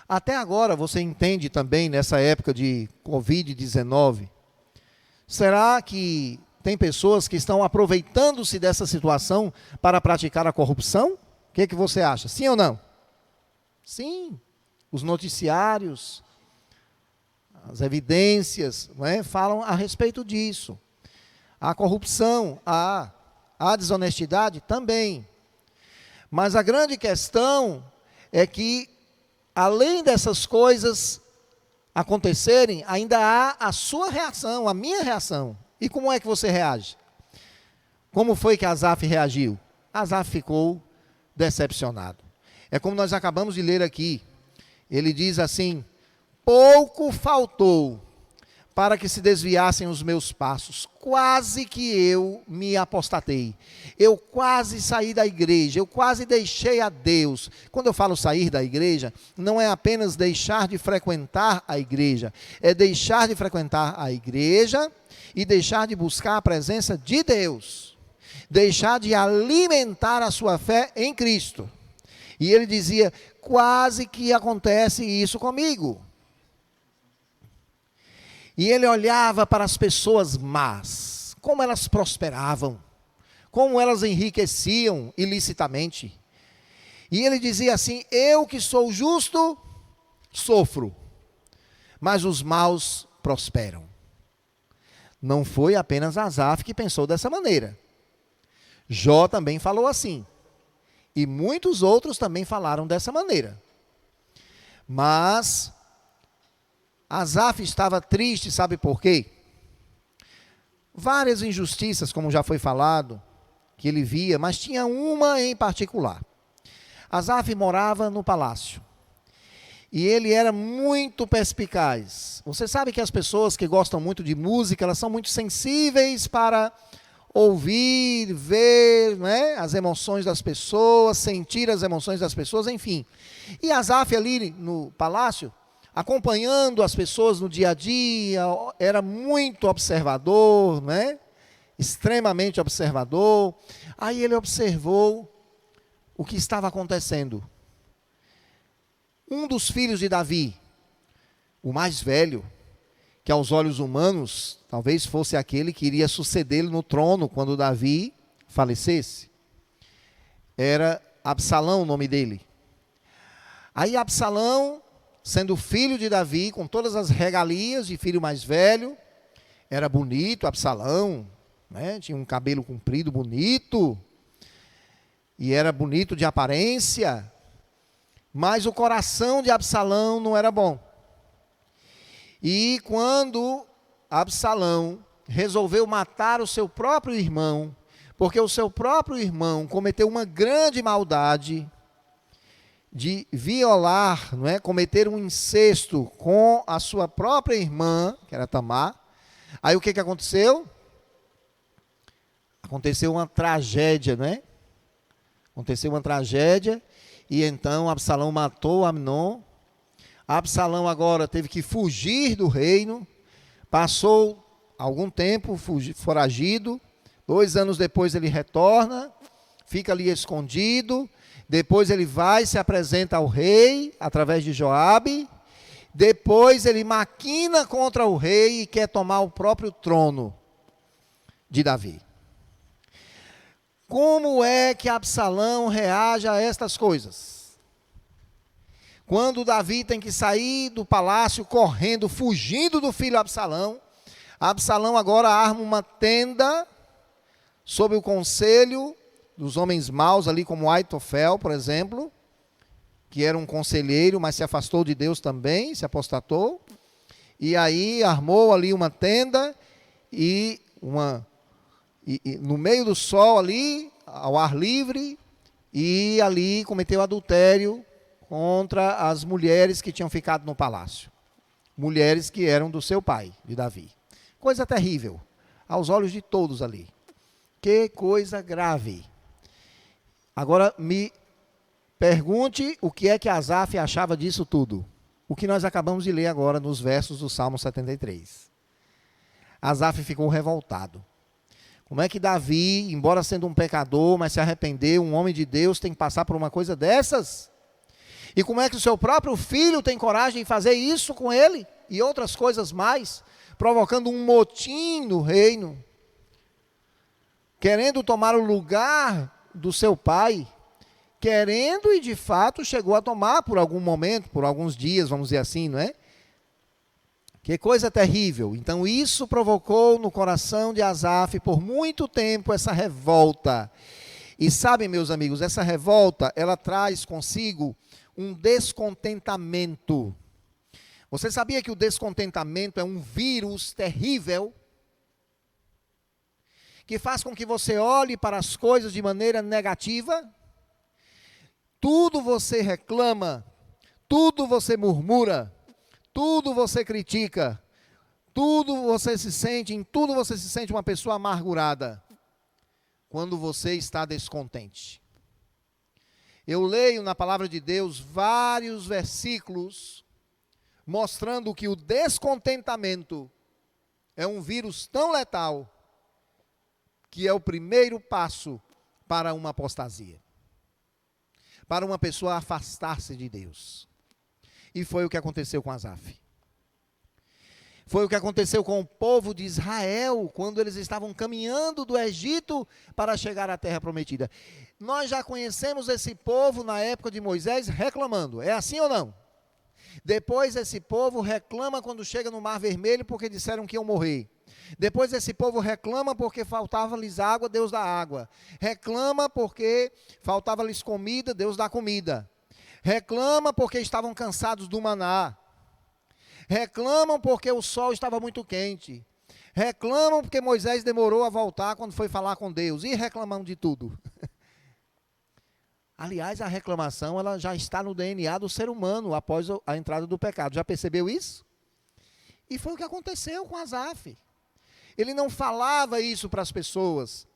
Até agora você entende também, nessa época de Covid-19, será que tem pessoas que estão aproveitando-se dessa situação para praticar a corrupção? O que você acha? Sim ou não? Sim. Os noticiários, as evidências, não é, falam a respeito disso. A corrupção, a desonestidade também. Mas a grande questão é que, além dessas coisas acontecerem, ainda há a sua reação, a minha reação. E como é que você reage? Como foi que Asaf reagiu? Asaf ficou decepcionado. É como nós acabamos de ler aqui. Ele diz assim: pouco faltou para que se desviassem os meus passos. Quase que eu me apostatei. Eu quase saí da igreja. Eu quase deixei a Deus. Quando eu falo sair da igreja, não é apenas deixar de frequentar a igreja. É deixar de frequentar a igreja e deixar de buscar a presença de Deus. deixar de alimentar a sua fé em Cristo. E ele dizia, quase que acontece isso comigo. E ele olhava para as pessoas más, como elas prosperavam, como elas enriqueciam ilicitamente. E ele dizia assim, eu que sou justo, sofro, mas os maus prosperam. Não foi apenas Asaf que pensou dessa maneira. Jó também falou assim. E muitos outros também falaram dessa maneira. Mas Asaf estava triste, sabe por quê? Várias injustiças, como já foi falado, que ele via, mas tinha uma em particular. Asaf morava no palácio. E ele era muito perspicaz. Você sabe que as pessoas que gostam muito de música, elas são muito sensíveis para ouvir, ver, né, as emoções das pessoas, sentir as emoções das pessoas, enfim. E Asaf ali no palácio, acompanhando as pessoas no dia a dia, era muito observador, né? Extremamente observador. Aí ele observou o que estava acontecendo. Um dos filhos de Davi, o mais velho, que aos olhos humanos talvez fosse aquele que iria sucedê-lo no trono quando Davi falecesse, era Absalão o nome dele. Aí Absalão, sendo filho de Davi, com todas as regalias de filho mais velho, era bonito, Absalão, né? Tinha um cabelo comprido, bonito, e era bonito de aparência, mas o coração de Absalão não era bom. E quando Absalão resolveu matar o seu próprio irmão, porque o seu próprio irmão cometeu uma grande maldade de violar, não é? Cometer um incesto com a sua própria irmã, que era Tamar. Aí o que aconteceu? Aconteceu uma tragédia, não é? Aconteceu uma tragédia, e então Absalão matou Amnon. Absalão agora teve que fugir do reino, passou algum tempo foragido, 2 anos depois ele retorna, fica ali escondido, depois ele vai, se apresenta ao rei, através de Joabe, depois ele maquina contra o rei e quer tomar o próprio trono de Davi. Como é que Absalão reage a estas coisas? Quando Davi tem que sair do palácio correndo, fugindo do filho Absalão, Absalão agora arma uma tenda sob o conselho dos homens maus ali, como Aitofel, por exemplo, que era um conselheiro, mas se afastou de Deus também, se apostatou, e aí armou ali uma tenda e no meio do sol ali, ao ar livre, e ali cometeu adultério contra as mulheres que tinham ficado no palácio. Mulheres que eram do seu pai, de Davi. Coisa terrível, aos olhos de todos ali. Que coisa grave. Agora me pergunte o que é que Asaf achava disso tudo. O que nós acabamos de ler agora nos versos do Salmo 73. Asaf ficou revoltado. Como é que Davi, embora sendo um pecador, mas se arrependeu, um homem de Deus, tem que passar por uma coisa dessas? E como é que o seu próprio filho tem coragem de fazer isso com ele? E outras coisas mais, provocando um motim no reino, querendo tomar o lugar do seu pai, querendo e de fato chegou a tomar por algum momento, por alguns dias, vamos dizer assim, não é? Que coisa terrível. Então isso provocou no coração de Asaf por muito tempo essa revolta. E sabem, meus amigos, essa revolta, ela traz consigo um descontentamento. Você sabia que o descontentamento é um vírus terrível que faz com que você olhe para as coisas de maneira negativa? Tudo você reclama, tudo você murmura, tudo você critica, em tudo você se sente uma pessoa amargurada quando você está descontente. Eu leio na palavra de Deus vários versículos mostrando que o descontentamento é um vírus tão letal que é o primeiro passo para uma apostasia, para uma pessoa afastar-se de Deus. E foi o que aconteceu com Asaf. Foi o que aconteceu com o povo de Israel, quando eles estavam caminhando do Egito para chegar à terra prometida. Nós já conhecemos esse povo na época de Moisés reclamando. É assim ou não? Depois esse povo reclama quando chega no Mar Vermelho porque disseram que iam morrer. Depois esse povo reclama porque faltava-lhes água, Deus dá água. Reclama porque faltava-lhes comida, Deus dá comida. Reclama porque estavam cansados do maná. Reclamam porque o sol estava muito quente. Reclamam porque Moisés demorou a voltar quando foi falar com Deus. E reclamam de tudo. Aliás, a reclamação ela já está no DNA do ser humano após a entrada do pecado. Já percebeu isso? E foi o que aconteceu com Asaf. Ele não falava isso para as pessoas,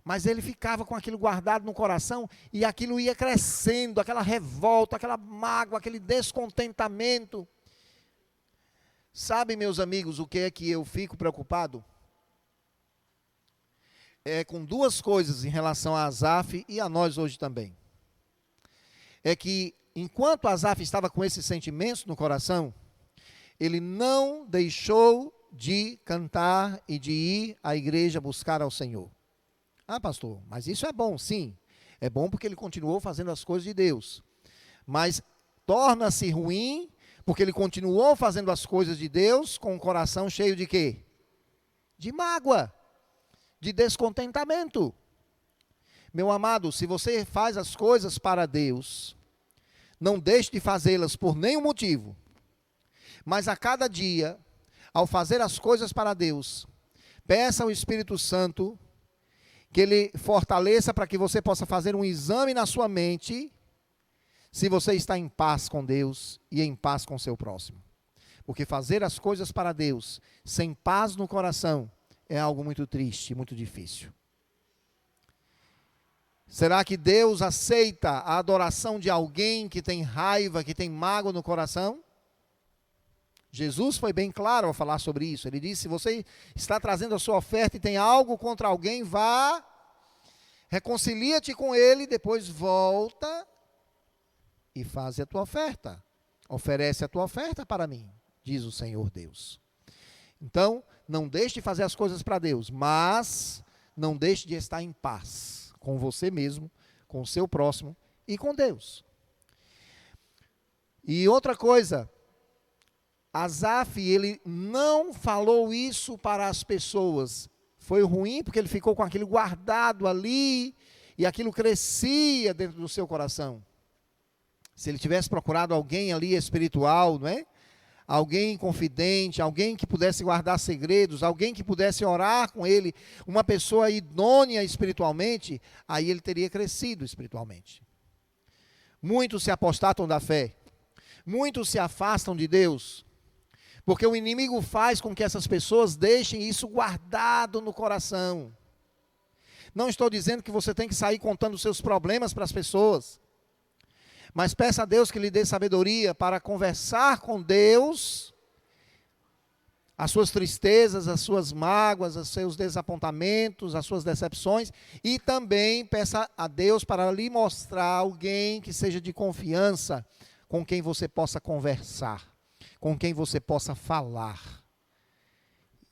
mas ele ficava com aquilo guardado no coração e aquilo ia crescendo, aquela revolta, aquela mágoa, aquele descontentamento. Sabe, meus amigos, o que é que eu fico preocupado? É com duas coisas em relação a Asaf e a nós hoje também. É que, enquanto Asaf estava com esses sentimentos no coração, ele não deixou de cantar e de ir à igreja buscar ao Senhor. Ah, pastor, mas isso é bom, sim. É bom porque ele continuou fazendo as coisas de Deus. Mas torna-se ruim porque ele continuou fazendo as coisas de Deus com o coração cheio de quê? De mágoa, de descontentamento. Meu amado, se você faz as coisas para Deus, não deixe de fazê-las por nenhum motivo. Mas a cada dia, ao fazer as coisas para Deus, peça ao Espírito Santo que Ele fortaleça para que você possa fazer um exame na sua mente, se você está em paz com Deus e em paz com o seu próximo. Porque fazer as coisas para Deus, sem paz no coração, é algo muito triste, muito difícil. Será que Deus aceita a adoração de alguém que tem raiva, que tem mágoa no coração? Jesus foi bem claro ao falar sobre isso. Ele disse, se você está trazendo a sua oferta e tem algo contra alguém, vá, reconcilia-te com ele, depois volta e faz a tua oferta. Oferece a tua oferta para mim, diz o Senhor Deus. Então, não deixe de fazer as coisas para Deus, mas não deixe de estar em paz com você mesmo, com o seu próximo e com Deus. E outra coisa, Asaf, ele não falou isso para as pessoas. Foi ruim porque ele ficou com aquilo guardado ali e aquilo crescia dentro do seu coração. Se ele tivesse procurado alguém ali espiritual, não é? Alguém confidente, alguém que pudesse guardar segredos, alguém que pudesse orar com ele, uma pessoa idônea espiritualmente, aí ele teria crescido espiritualmente. Muitos se apostatam da fé, muitos se afastam de Deus, porque o inimigo faz com que essas pessoas deixem isso guardado no coração. Não estou dizendo que você tem que sair contando seus problemas para as pessoas, mas peça a Deus que lhe dê sabedoria para conversar com Deus as suas tristezas, as suas mágoas, os seus desapontamentos, as suas decepções, e também peça a Deus para lhe mostrar alguém que seja de confiança, com quem você possa conversar, com quem você possa falar.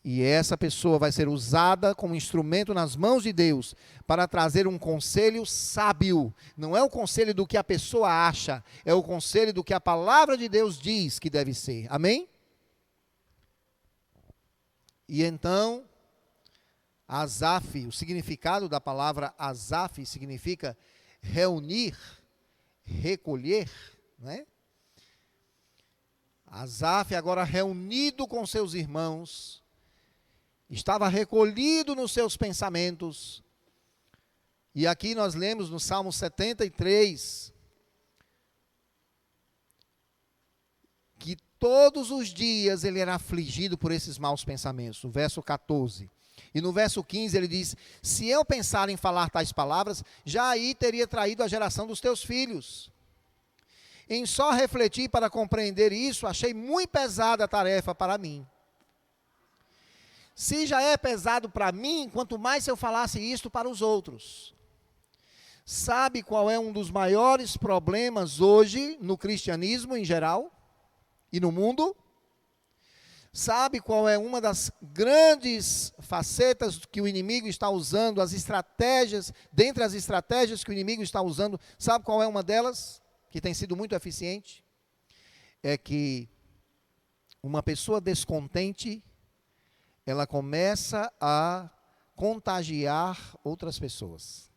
E essa pessoa vai ser usada como instrumento nas mãos de Deus para trazer um conselho sábio. Não é o conselho do que a pessoa acha, é o conselho do que a palavra de Deus diz que deve ser. Amém? E então, Asaf, o significado da palavra Asaf significa reunir, recolher, né? Asaf agora reunido com seus irmãos, estava recolhido nos seus pensamentos. E aqui nós lemos no Salmo 73, que todos os dias ele era afligido por esses maus pensamentos, no verso 14. E no verso 15 ele diz, se eu pensar em falar tais palavras, já aí teria traído a geração dos teus filhos. Em só refletir para compreender isso, achei muito pesada a tarefa para mim. Se já é pesado para mim, quanto mais se eu falasse isto para os outros. Sabe qual é um dos maiores problemas hoje no cristianismo em geral e no mundo? Sabe qual é uma das grandes facetas que o inimigo está usando, as estratégias, dentre as estratégias que o inimigo está usando, sabe qual é uma delas, que tem sido muito eficiente? É que uma pessoa descontente, ela começa a contagiar outras pessoas.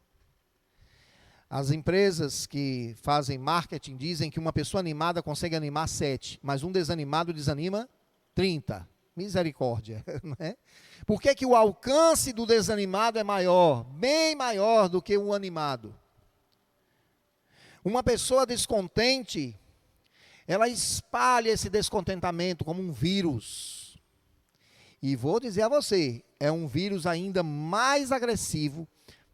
As empresas que fazem marketing dizem que uma pessoa animada consegue animar 7, mas um desanimado desanima 30. Misericórdia. Né? Por que o alcance do desanimado é maior? Bem maior do que o animado. Uma pessoa descontente, ela espalha esse descontentamento como um vírus. E vou dizer a você, é um vírus ainda mais agressivo,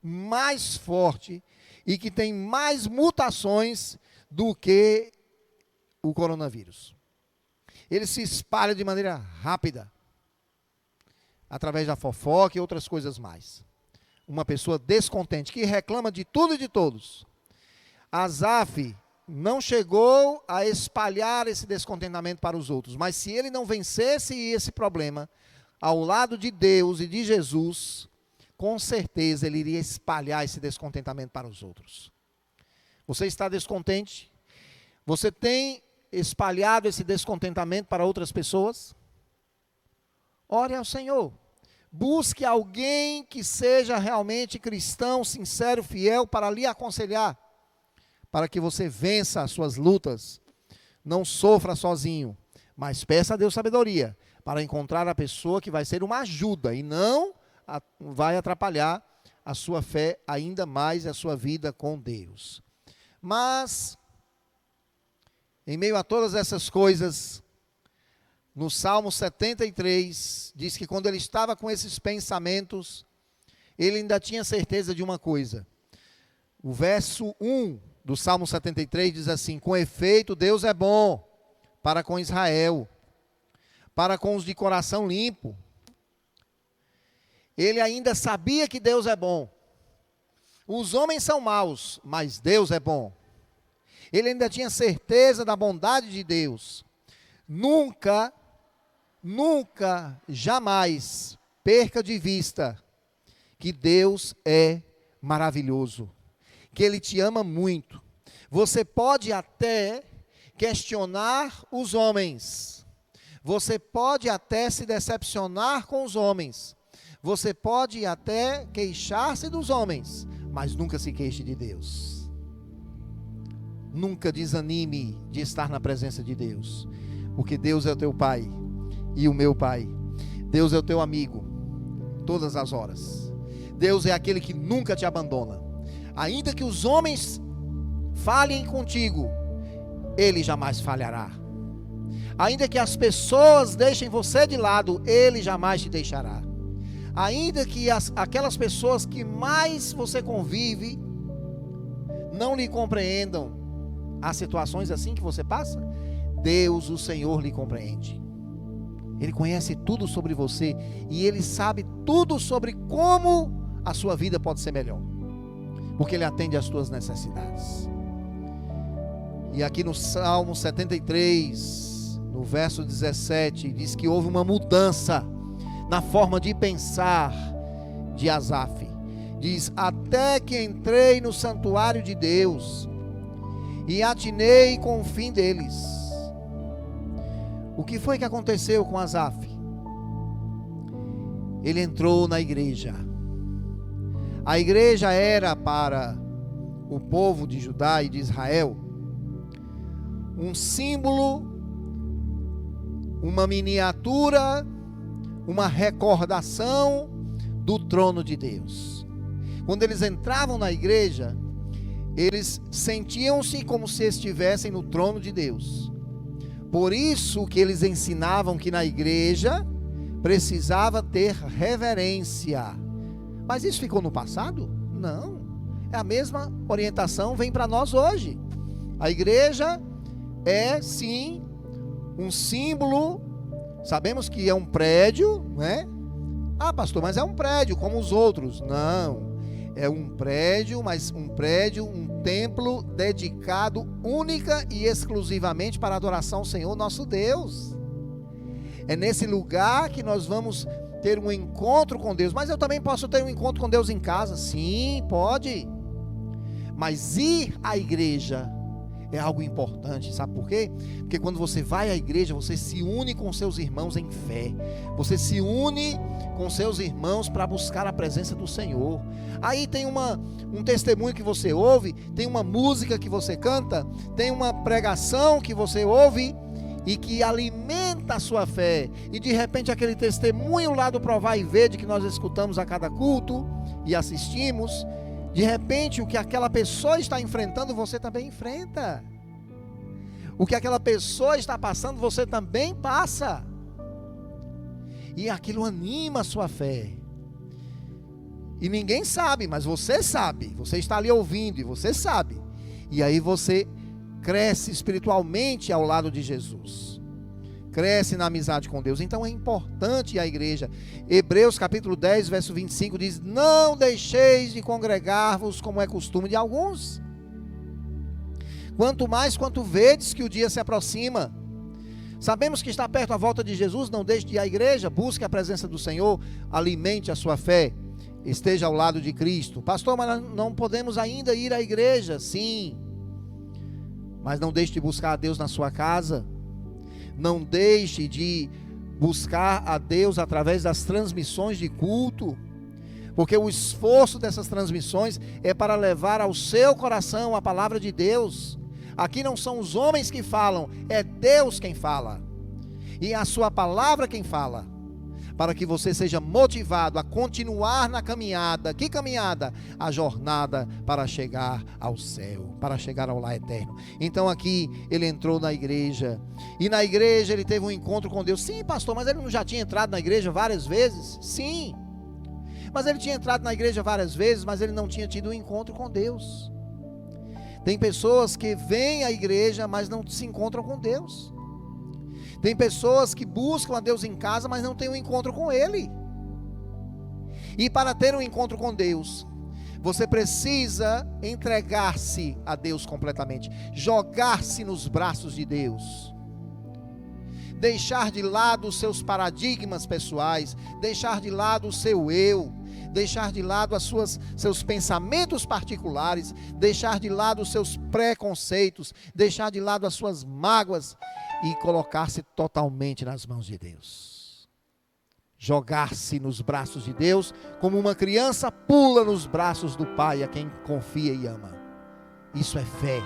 mais forte, e que tem mais mutações do que o coronavírus. Ele se espalha de maneira rápida, através da fofoca e outras coisas mais. Uma pessoa descontente, que reclama de tudo e de todos. Asaf não chegou a espalhar esse descontentamento para os outros, mas se ele não vencesse esse problema, ao lado de Deus e de Jesus, com certeza ele iria espalhar esse descontentamento para os outros. Você está descontente? Você tem espalhado esse descontentamento para outras pessoas? Ore ao Senhor. Busque alguém que seja realmente cristão, sincero, fiel, para lhe aconselhar, para que você vença as suas lutas. Não sofra sozinho, mas peça a Deus sabedoria, para encontrar a pessoa que vai ser uma ajuda e não vai atrapalhar a sua fé ainda mais, a sua vida com Deus. Mas, em meio a todas essas coisas, no Salmo 73, diz que quando ele estava com esses pensamentos, ele ainda tinha certeza de uma coisa. O verso 1 do Salmo 73 diz assim: com efeito, Deus é bom para com Israel, para com os de coração limpo. Ele ainda sabia que Deus é bom. Os homens são maus, mas Deus é bom. Ele ainda tinha certeza da bondade de Deus. Nunca, jamais perca de vista que Deus é maravilhoso, que Ele te ama muito. Você pode até questionar os homens, você pode até se decepcionar com os homens, você pode até queixar-se dos homens, mas nunca se queixe de Deus. Nunca desanime de estar na presença de Deus, porque Deus é o teu Pai e o meu Pai. Deus é o teu amigo todas as horas. Deus é aquele que nunca te abandona. Ainda que os homens falhem contigo, Ele jamais falhará. Ainda que as pessoas deixem você de lado, Ele jamais te deixará. Ainda que aquelas pessoas que mais você convive não lhe compreendam as situações assim que você passa, Deus, o Senhor, lhe compreende. Ele conhece tudo sobre você e Ele sabe tudo sobre como a sua vida pode ser melhor, porque Ele atende às tuas necessidades. E aqui no Salmo 73, no verso 17, diz que houve uma mudança na forma de pensar de Asaf. Diz: até que entrei no santuário de Deus e atinei com o fim deles. O que foi que aconteceu com Asaf? Ele entrou na igreja. A igreja era para o povo de Judá e de Israel um símbolo, uma miniatura, uma recordação do trono de Deus. Quando eles entravam na igreja, eles sentiam-se como se estivessem no trono de Deus. Por isso que eles ensinavam que na igreja precisava ter reverência. Mas isso ficou no passado? Não. É a mesma orientação, vem para nós hoje. A igreja é sim um símbolo. Sabemos que é um prédio, né? Ah, pastor, mas é um prédio como os outros. Não, é um prédio, mas um templo dedicado única e exclusivamente para a adoração ao Senhor nosso Deus. É nesse lugar que nós vamos ter um encontro com Deus. Mas eu também posso ter um encontro com Deus em casa? Sim, pode. Mas ir à igreja é algo importante, sabe por quê? Porque quando você vai à igreja, você se une com seus irmãos em fé. Você se une com seus irmãos para buscar a presença do Senhor. Aí tem um testemunho que você ouve, tem uma música que você canta, tem uma pregação que você ouve e que alimenta a sua fé. E de repente aquele testemunho lá do Provar e Ver, de que nós escutamos a cada culto e assistimos, de repente o que aquela pessoa está enfrentando, você também enfrenta. O que aquela pessoa está passando, você também passa. E aquilo anima a sua fé. E ninguém sabe, mas você sabe. Você está ali ouvindo e você sabe. E aí você cresce espiritualmente ao lado de Jesus. Cresce na amizade com Deus. Então é importante a igreja. Hebreus capítulo 10, verso 25 diz: não deixeis de congregar-vos como é costume de alguns. Quanto mais quanto vedes que o dia se aproxima. Sabemos que está perto a volta de Jesus. Não deixe de ir à igreja, busque a presença do Senhor, alimente a sua fé, esteja ao lado de Cristo. Pastor, mas não podemos ainda ir à igreja. Sim, mas não deixe de buscar a Deus na sua casa. Não deixe de buscar a Deus através das transmissões de culto, porque o esforço dessas transmissões é para levar ao seu coração a palavra de Deus. Aqui não são os homens que falam, é Deus quem fala, e é a sua palavra quem fala, para que você seja motivado a continuar na caminhada. Que caminhada? A jornada para chegar ao céu, para chegar ao lar eterno. Então aqui ele entrou na igreja, e na igreja ele teve um encontro com Deus. Sim, pastor, mas ele não já tinha entrado na igreja várias vezes? Sim, mas ele tinha entrado na igreja várias vezes, mas ele não tinha tido um encontro com Deus. Tem pessoas que vêm à igreja, mas não se encontram com Deus. Tem pessoas que buscam a Deus em casa, mas não têm um encontro com Ele. E para ter um encontro com Deus, você precisa entregar-se a Deus completamente, jogar-se nos braços de Deus, deixar de lado os seus paradigmas pessoais, deixar de lado o seu eu, deixar de lado seus pensamentos particulares, deixar de lado os seus preconceitos, deixar de lado as suas mágoas e colocar-se totalmente nas mãos de Deus. Jogar-se nos braços de Deus, como uma criança pula nos braços do Pai a quem confia e ama. Isso é fé,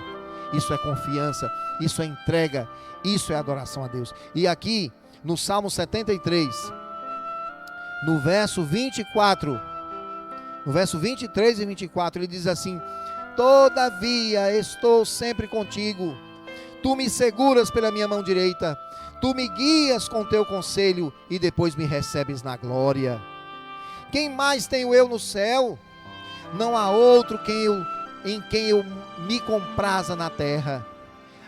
isso é confiança, isso é entrega, isso é adoração a Deus. E aqui no Salmo 73, no verso 24, no verso 23 e 24, ele diz assim: todavia estou sempre contigo, tu me seguras pela minha mão direita, tu me guias com teu conselho e depois me recebes na glória. Quem mais tenho eu no céu? Não há outro em quem eu me compraza na terra.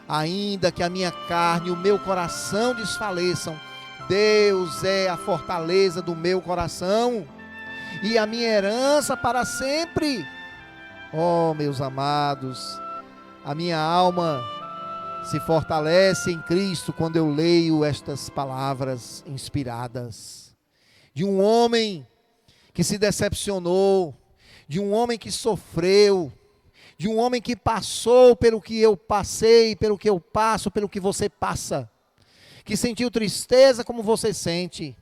Ainda que a minha carne e o meu coração desfaleçam, Deus é a fortaleza do meu coração e a minha herança para sempre. Oh, meus amados, a minha alma se fortalece em Cristo quando eu leio estas palavras inspiradas de um homem que se decepcionou, de um homem que sofreu, de um homem que passou pelo que eu passei, pelo que eu passo, pelo que você passa, que sentiu tristeza como você sente,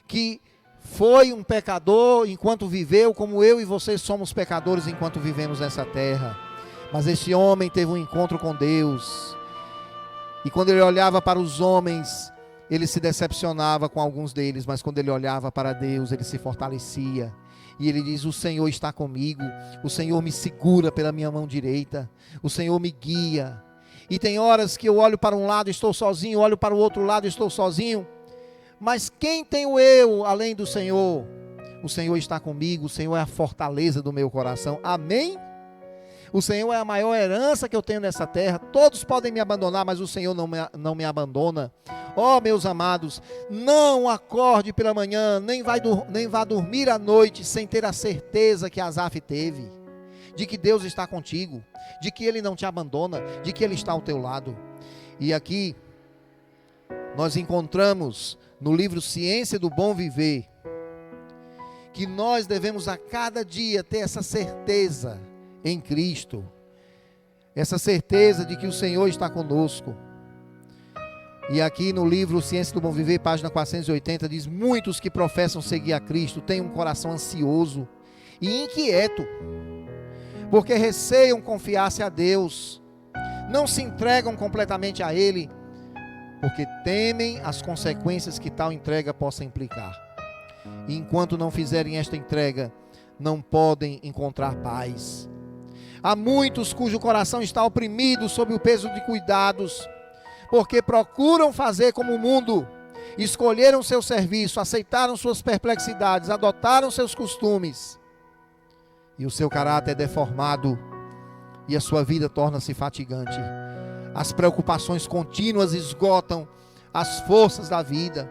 que foi um pecador enquanto viveu, como eu e você somos pecadores enquanto vivemos nessa terra. Mas esse homem teve um encontro com Deus, e quando ele olhava para os homens, ele se decepcionava com alguns deles, mas quando ele olhava para Deus, ele se fortalecia. E ele diz: o Senhor está comigo, o Senhor me segura pela minha mão direita, o Senhor me guia. E tem horas que eu olho para um lado e estou sozinho, olho para o outro lado e estou sozinho, mas quem tenho eu além do Senhor? O Senhor está comigo, o Senhor é a fortaleza do meu coração. Amém? O Senhor é a maior herança que eu tenho nessa terra. Todos podem me abandonar, mas o Senhor não me abandona. Ó, meus amados, não acorde pela manhã, nem vá dormir à noite sem ter a certeza que Asaf teve, de que Deus está contigo, de que Ele não te abandona, de que Ele está ao teu lado. E aqui nós encontramos no livro Ciência do Bom Viver que nós devemos a cada dia ter essa certeza em Cristo, essa certeza de que o Senhor está conosco. E aqui no livro Ciência do Bom Viver, página 480, diz: muitos que professam seguir a Cristo têm um coração ansioso e inquieto, porque receiam confiar-se a Deus, não se entregam completamente a Ele, porque temem as consequências que tal entrega possa implicar. E enquanto não fizerem esta entrega, não podem encontrar paz. Há muitos cujo coração está oprimido sob o peso de cuidados, porque procuram fazer como o mundo, escolheram seu serviço, aceitaram suas perplexidades, adotaram seus costumes, e o seu caráter é deformado, e a sua vida torna-se fatigante. As preocupações contínuas esgotam as forças da vida.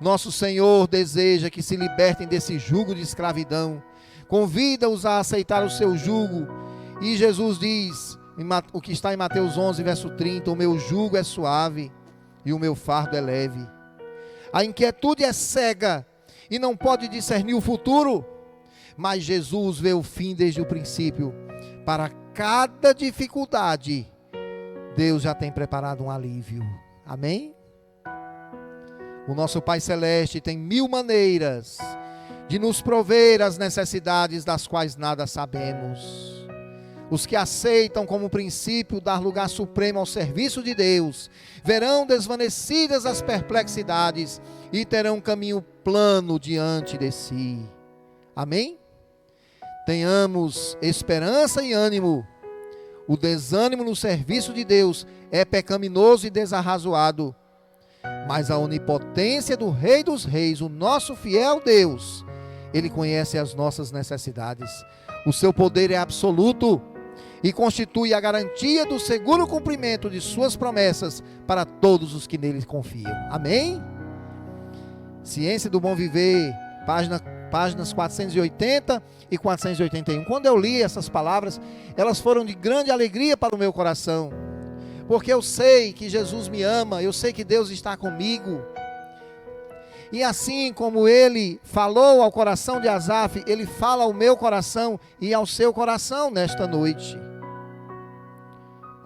Nosso Senhor deseja que se libertem desse jugo de escravidão, convida-os a aceitar o seu jugo, e Jesus diz, o que está em Mateus 11, verso 30, o meu jugo é suave e o meu fardo é leve. A inquietude é cega e não pode discernir o futuro, mas Jesus vê o fim desde o princípio. Para cada dificuldade, Deus já tem preparado um alívio. Amém? O nosso Pai Celeste tem 1000 maneiras de nos prover as necessidades das quais nada sabemos. Os que aceitam como princípio dar lugar supremo ao serviço de Deus, verão desvanecidas as perplexidades e terão um caminho plano diante de si. Amém? Tenhamos esperança e ânimo. O desânimo no serviço de Deus é pecaminoso e desarrazoado, mas a onipotência do Rei dos Reis, o nosso fiel Deus, Ele conhece as nossas necessidades. O seu poder é absoluto e constitui a garantia do seguro cumprimento de suas promessas para todos os que nele confiam. Amém? Ciência do Bom Viver, páginas 480 e 481. Quando eu li essas palavras, elas foram de grande alegria para o meu coração, porque eu sei que Jesus me ama, eu sei que Deus está comigo. E assim como Ele falou ao coração de Asaf, Ele fala ao meu coração e ao seu coração nesta noite.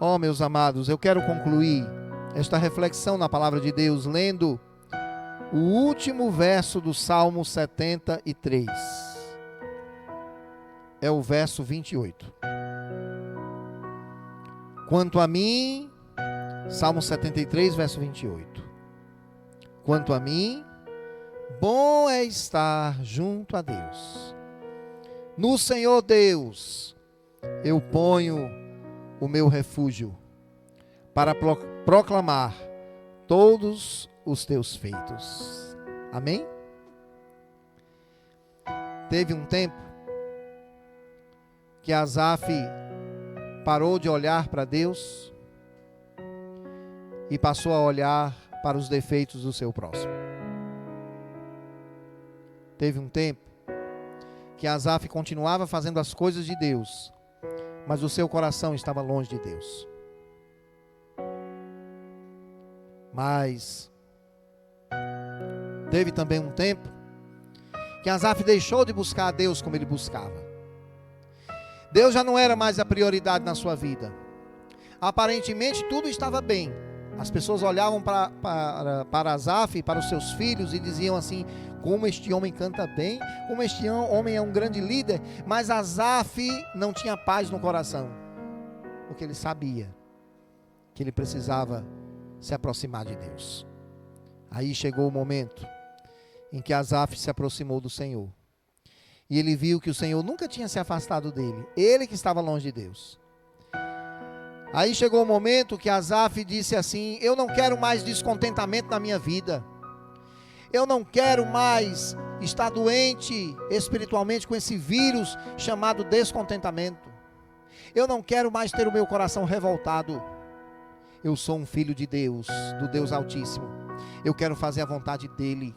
Oh, meus amados, eu quero concluir esta reflexão na palavra de Deus lendo o último verso do Salmo 73. É o verso 28. Quanto a mim, Salmo 73, verso 28. Quanto a mim, bom é estar junto a Deus. No Senhor Deus, eu ponho o meu refúgio, para proclamar todos os teus feitos. Amém? Teve um tempo que Asaf parou de olhar para Deus e passou a olhar para os defeitos do seu próximo. Teve um tempo que Asaf continuava fazendo as coisas de Deus, mas o seu coração estava longe de Deus. Mas teve também um tempo que Asaf deixou de buscar a Deus como ele buscava. Deus já não era mais a prioridade na sua vida. Aparentemente tudo estava bem. As pessoas olhavam para Asaf e para os seus filhos e diziam assim: como este homem canta bem, como este homem é um grande líder. Mas Asaf não tinha paz no coração, porque ele sabia que ele precisava se aproximar de Deus. Aí chegou o momento em que Asaf se aproximou do Senhor, e ele viu que o Senhor nunca tinha se afastado dele, ele que estava longe de Deus. Aí chegou o momento que Asaf disse assim: eu não quero mais descontentamento na minha vida, eu não quero mais estar doente espiritualmente com esse vírus chamado descontentamento. Eu não quero mais ter o meu coração revoltado. Eu sou um filho de Deus, do Deus Altíssimo. Eu quero fazer a vontade dEle.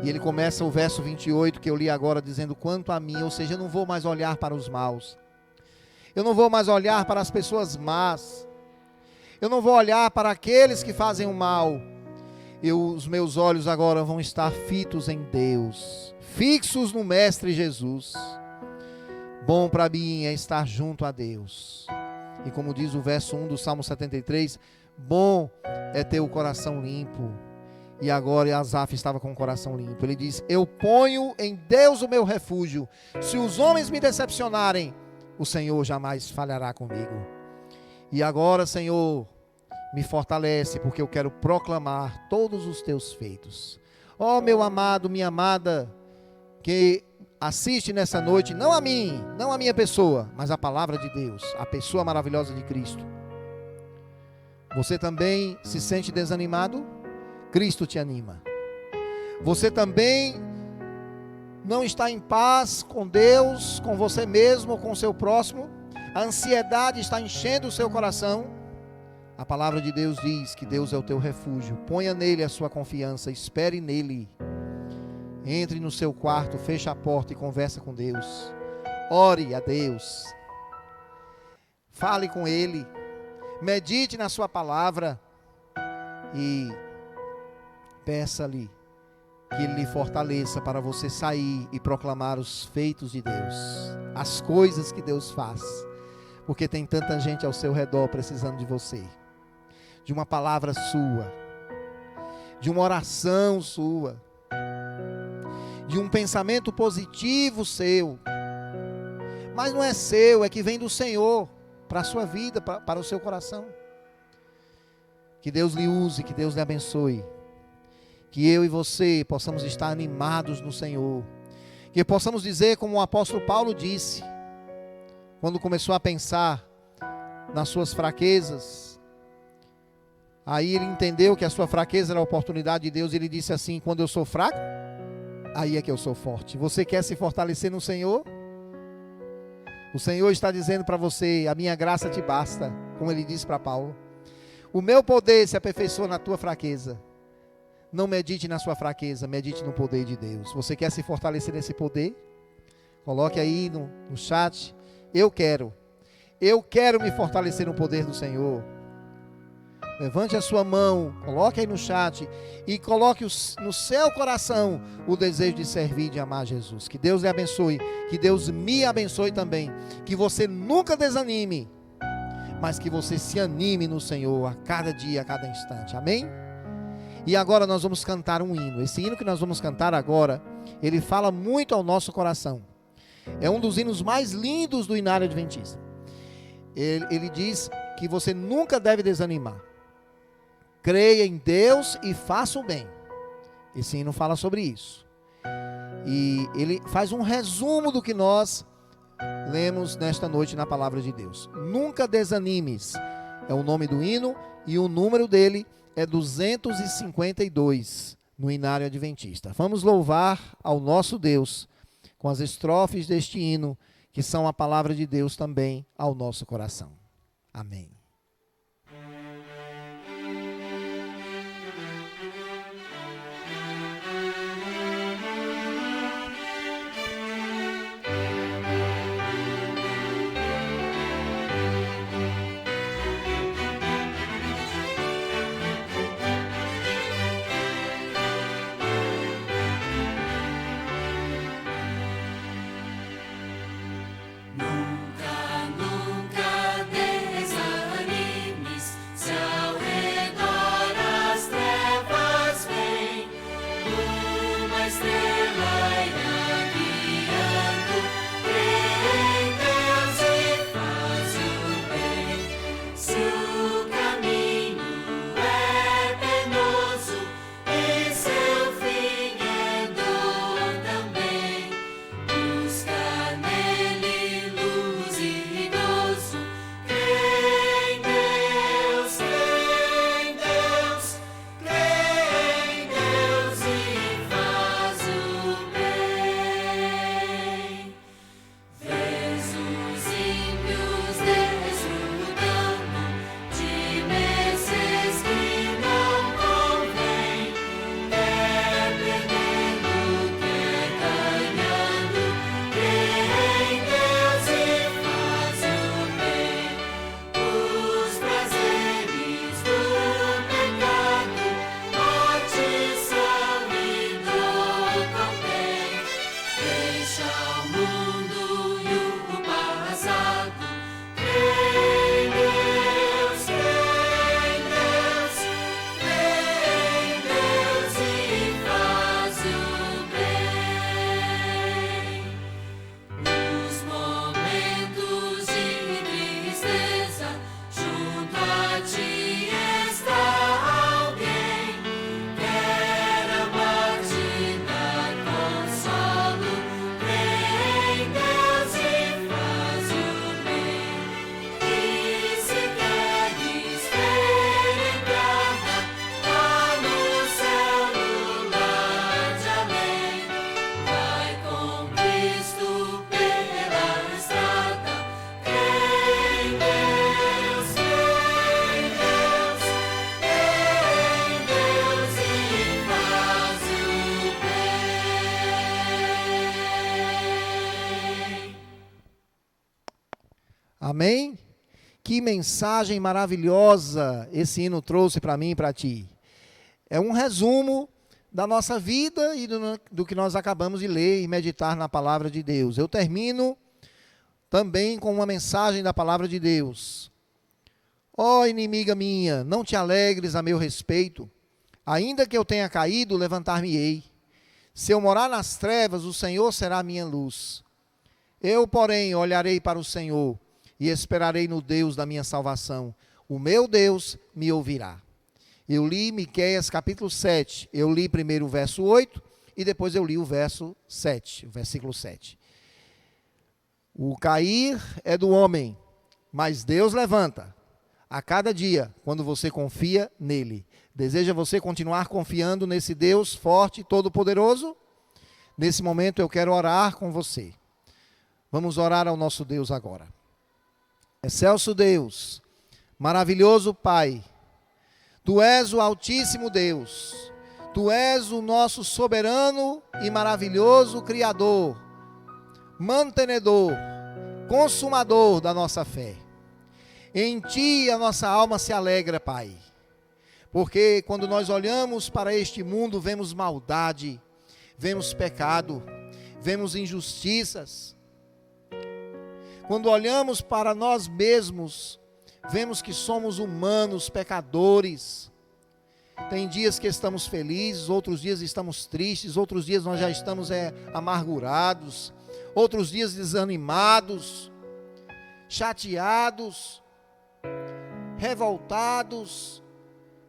E ele começa o verso 28 que eu li agora dizendo: quanto a mim, ou seja, eu não vou mais olhar para os maus. Eu não vou mais olhar para as pessoas más. Eu não vou olhar para aqueles que fazem o mal. Os meus olhos agora vão estar fitos em Deus, fixos no Mestre Jesus. Bom para mim é estar junto a Deus. E como diz o verso 1 do Salmo 73, bom é ter o coração limpo. E agora Asaf estava com o coração limpo. Ele diz: eu ponho em Deus o meu refúgio. Se os homens me decepcionarem, o Senhor jamais falhará comigo. E agora, Senhor, me fortalece, porque eu quero proclamar todos os teus feitos. Ó meu amado, minha amada, que assiste nessa noite, não a mim, não a minha pessoa, mas a palavra de Deus, a pessoa maravilhosa de Cristo. Você também se sente desanimado? Cristo te anima. Você também não está em paz com Deus, com você mesmo, com o seu próximo? A ansiedade está enchendo o seu coração? A palavra de Deus diz que Deus é o teu refúgio. Ponha nele a sua confiança, espere nele. Entre no seu quarto, feche a porta e conversa com Deus. Ore a Deus. Fale com Ele. Medite na sua palavra. E peça-lhe que Ele lhe fortaleça para você sair e proclamar os feitos de Deus. As coisas que Deus faz. Porque tem tanta gente ao seu redor precisando de você. De uma palavra sua. De uma oração sua. De um pensamento positivo seu. Mas não é seu, é que vem do Senhor para a sua vida, para o seu coração. Que Deus lhe use, que Deus lhe abençoe. Que eu e você possamos estar animados no Senhor. Que possamos dizer como o apóstolo Paulo disse, quando começou a pensar nas suas fraquezas. Aí ele entendeu que a sua fraqueza era a oportunidade de Deus. Ele disse assim: quando eu sou fraco, aí é que eu sou forte. Você quer se fortalecer no Senhor? O Senhor está dizendo para você: a minha graça te basta. Como ele disse para Paulo: o meu poder se aperfeiçoa na tua fraqueza. Não medite na sua fraqueza, medite no poder de Deus. Você quer se fortalecer nesse poder? Coloque aí no chat: eu quero me fortalecer no poder do Senhor. Levante a sua mão, coloque aí no chat e coloque no seu coração o desejo de servir e de amar Jesus. Que Deus lhe abençoe, que Deus me abençoe também. Que você nunca desanime, mas que você se anime no Senhor a cada dia, a cada instante. Amém? E agora nós vamos cantar um hino. Esse hino que nós vamos cantar agora, ele fala muito ao nosso coração. É um dos hinos mais lindos do Inário Adventista. Ele diz que você nunca deve desanimar. Creia em Deus e faça o bem. Esse hino fala sobre isso. E ele faz um resumo do que nós lemos nesta noite na palavra de Deus. Nunca desanimes. É o nome do hino e o número dele é 252 no Inário Adventista. Vamos louvar ao nosso Deus com as estrofes deste hino, que são a palavra de Deus também ao nosso coração. Amém. Nunca, nunca desanime. Amém? Que mensagem maravilhosa esse hino trouxe para mim e para ti. É um resumo da nossa vida e do que nós acabamos de ler e meditar na palavra de Deus. Eu termino também com uma mensagem da palavra de Deus. Ó inimiga minha, não te alegres a meu respeito, ainda que eu tenha caído, levantar-me-ei. Se eu morar nas trevas, o Senhor será a minha luz. Eu, porém, olharei para o Senhor e esperarei no Deus da minha salvação. O meu Deus me ouvirá. Eu li Miqueias capítulo 7, eu li primeiro o verso 8 e depois eu li o verso 7, o versículo 7. O cair é do homem, mas Deus levanta a cada dia quando você confia nele. Deseja você continuar confiando nesse Deus forte e todo-poderoso? Nesse momento eu quero orar com você. Vamos orar ao nosso Deus agora. Excelso Deus, maravilhoso Pai, Tu és o Altíssimo Deus, Tu és o nosso soberano e maravilhoso Criador, mantenedor, consumador da nossa fé. Em Ti a nossa alma se alegra, Pai, porque quando nós olhamos para este mundo, vemos maldade, vemos pecado, vemos injustiças. Quando olhamos para nós mesmos, vemos que somos humanos, pecadores. Tem dias que estamos felizes, outros dias estamos tristes, outros dias nós já estamos amargurados, outros dias desanimados, chateados, revoltados.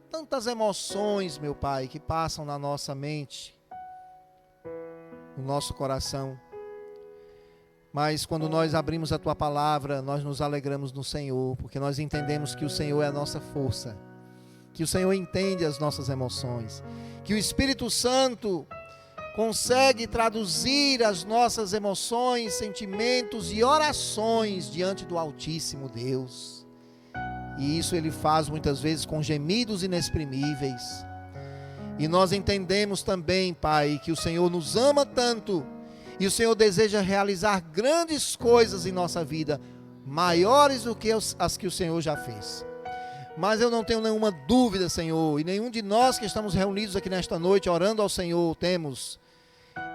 Tantas emoções, meu Pai, que passam na nossa mente, no nosso coração. Mas quando nós abrimos a Tua palavra, nós nos alegramos no Senhor, porque nós entendemos que o Senhor é a nossa força, que o Senhor entende as nossas emoções, que o Espírito Santo consegue traduzir as nossas emoções, sentimentos e orações diante do Altíssimo Deus. E isso Ele faz muitas vezes com gemidos inexprimíveis. E nós entendemos também, Pai, que o Senhor nos ama tanto, e o Senhor deseja realizar grandes coisas em nossa vida, maiores do que as que o Senhor já fez. Mas eu não tenho nenhuma dúvida, Senhor, e nenhum de nós que estamos reunidos aqui nesta noite, orando ao Senhor, temos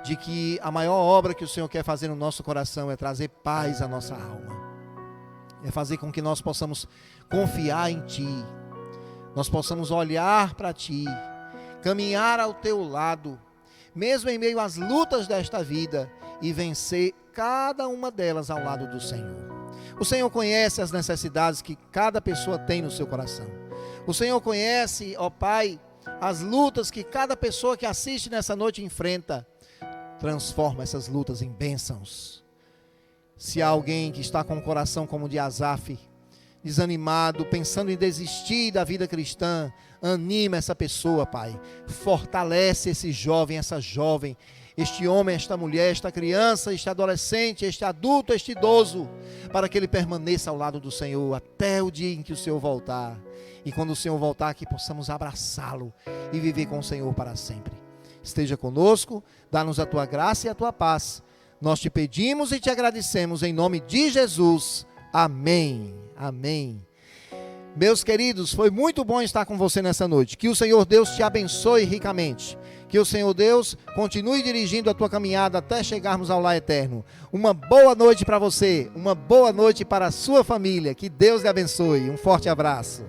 de que a maior obra que o Senhor quer fazer no nosso coração é trazer paz à nossa alma. É fazer com que nós possamos confiar em Ti, nós possamos olhar para Ti, caminhar ao Teu lado, mesmo em meio às lutas desta vida, e vencer cada uma delas ao lado do Senhor. O Senhor conhece as necessidades que cada pessoa tem no seu coração. O Senhor conhece, ó Pai, as lutas que cada pessoa que assiste nessa noite enfrenta. Transforma essas lutas em bênçãos. Se há alguém que está com o coração como o de Asaf, desanimado, pensando em desistir da vida cristã, anima essa pessoa, Pai. Fortalece esse jovem, essa jovem, este homem, esta mulher, esta criança, este adolescente, este adulto, este idoso, para que ele permaneça ao lado do Senhor até o dia em que o Senhor voltar. E quando o Senhor voltar, que possamos abraçá-lo e viver com o Senhor para sempre. Esteja conosco, dá-nos a Tua graça e a Tua paz. Nós te pedimos e te agradecemos em nome de Jesus. Amém. Amém. Meus queridos, foi muito bom estar com você nessa noite. Que o Senhor Deus te abençoe ricamente. Que o Senhor Deus continue dirigindo a tua caminhada até chegarmos ao lar eterno. Uma boa noite para você, uma boa noite para a sua família. Que Deus lhe abençoe. Um forte abraço.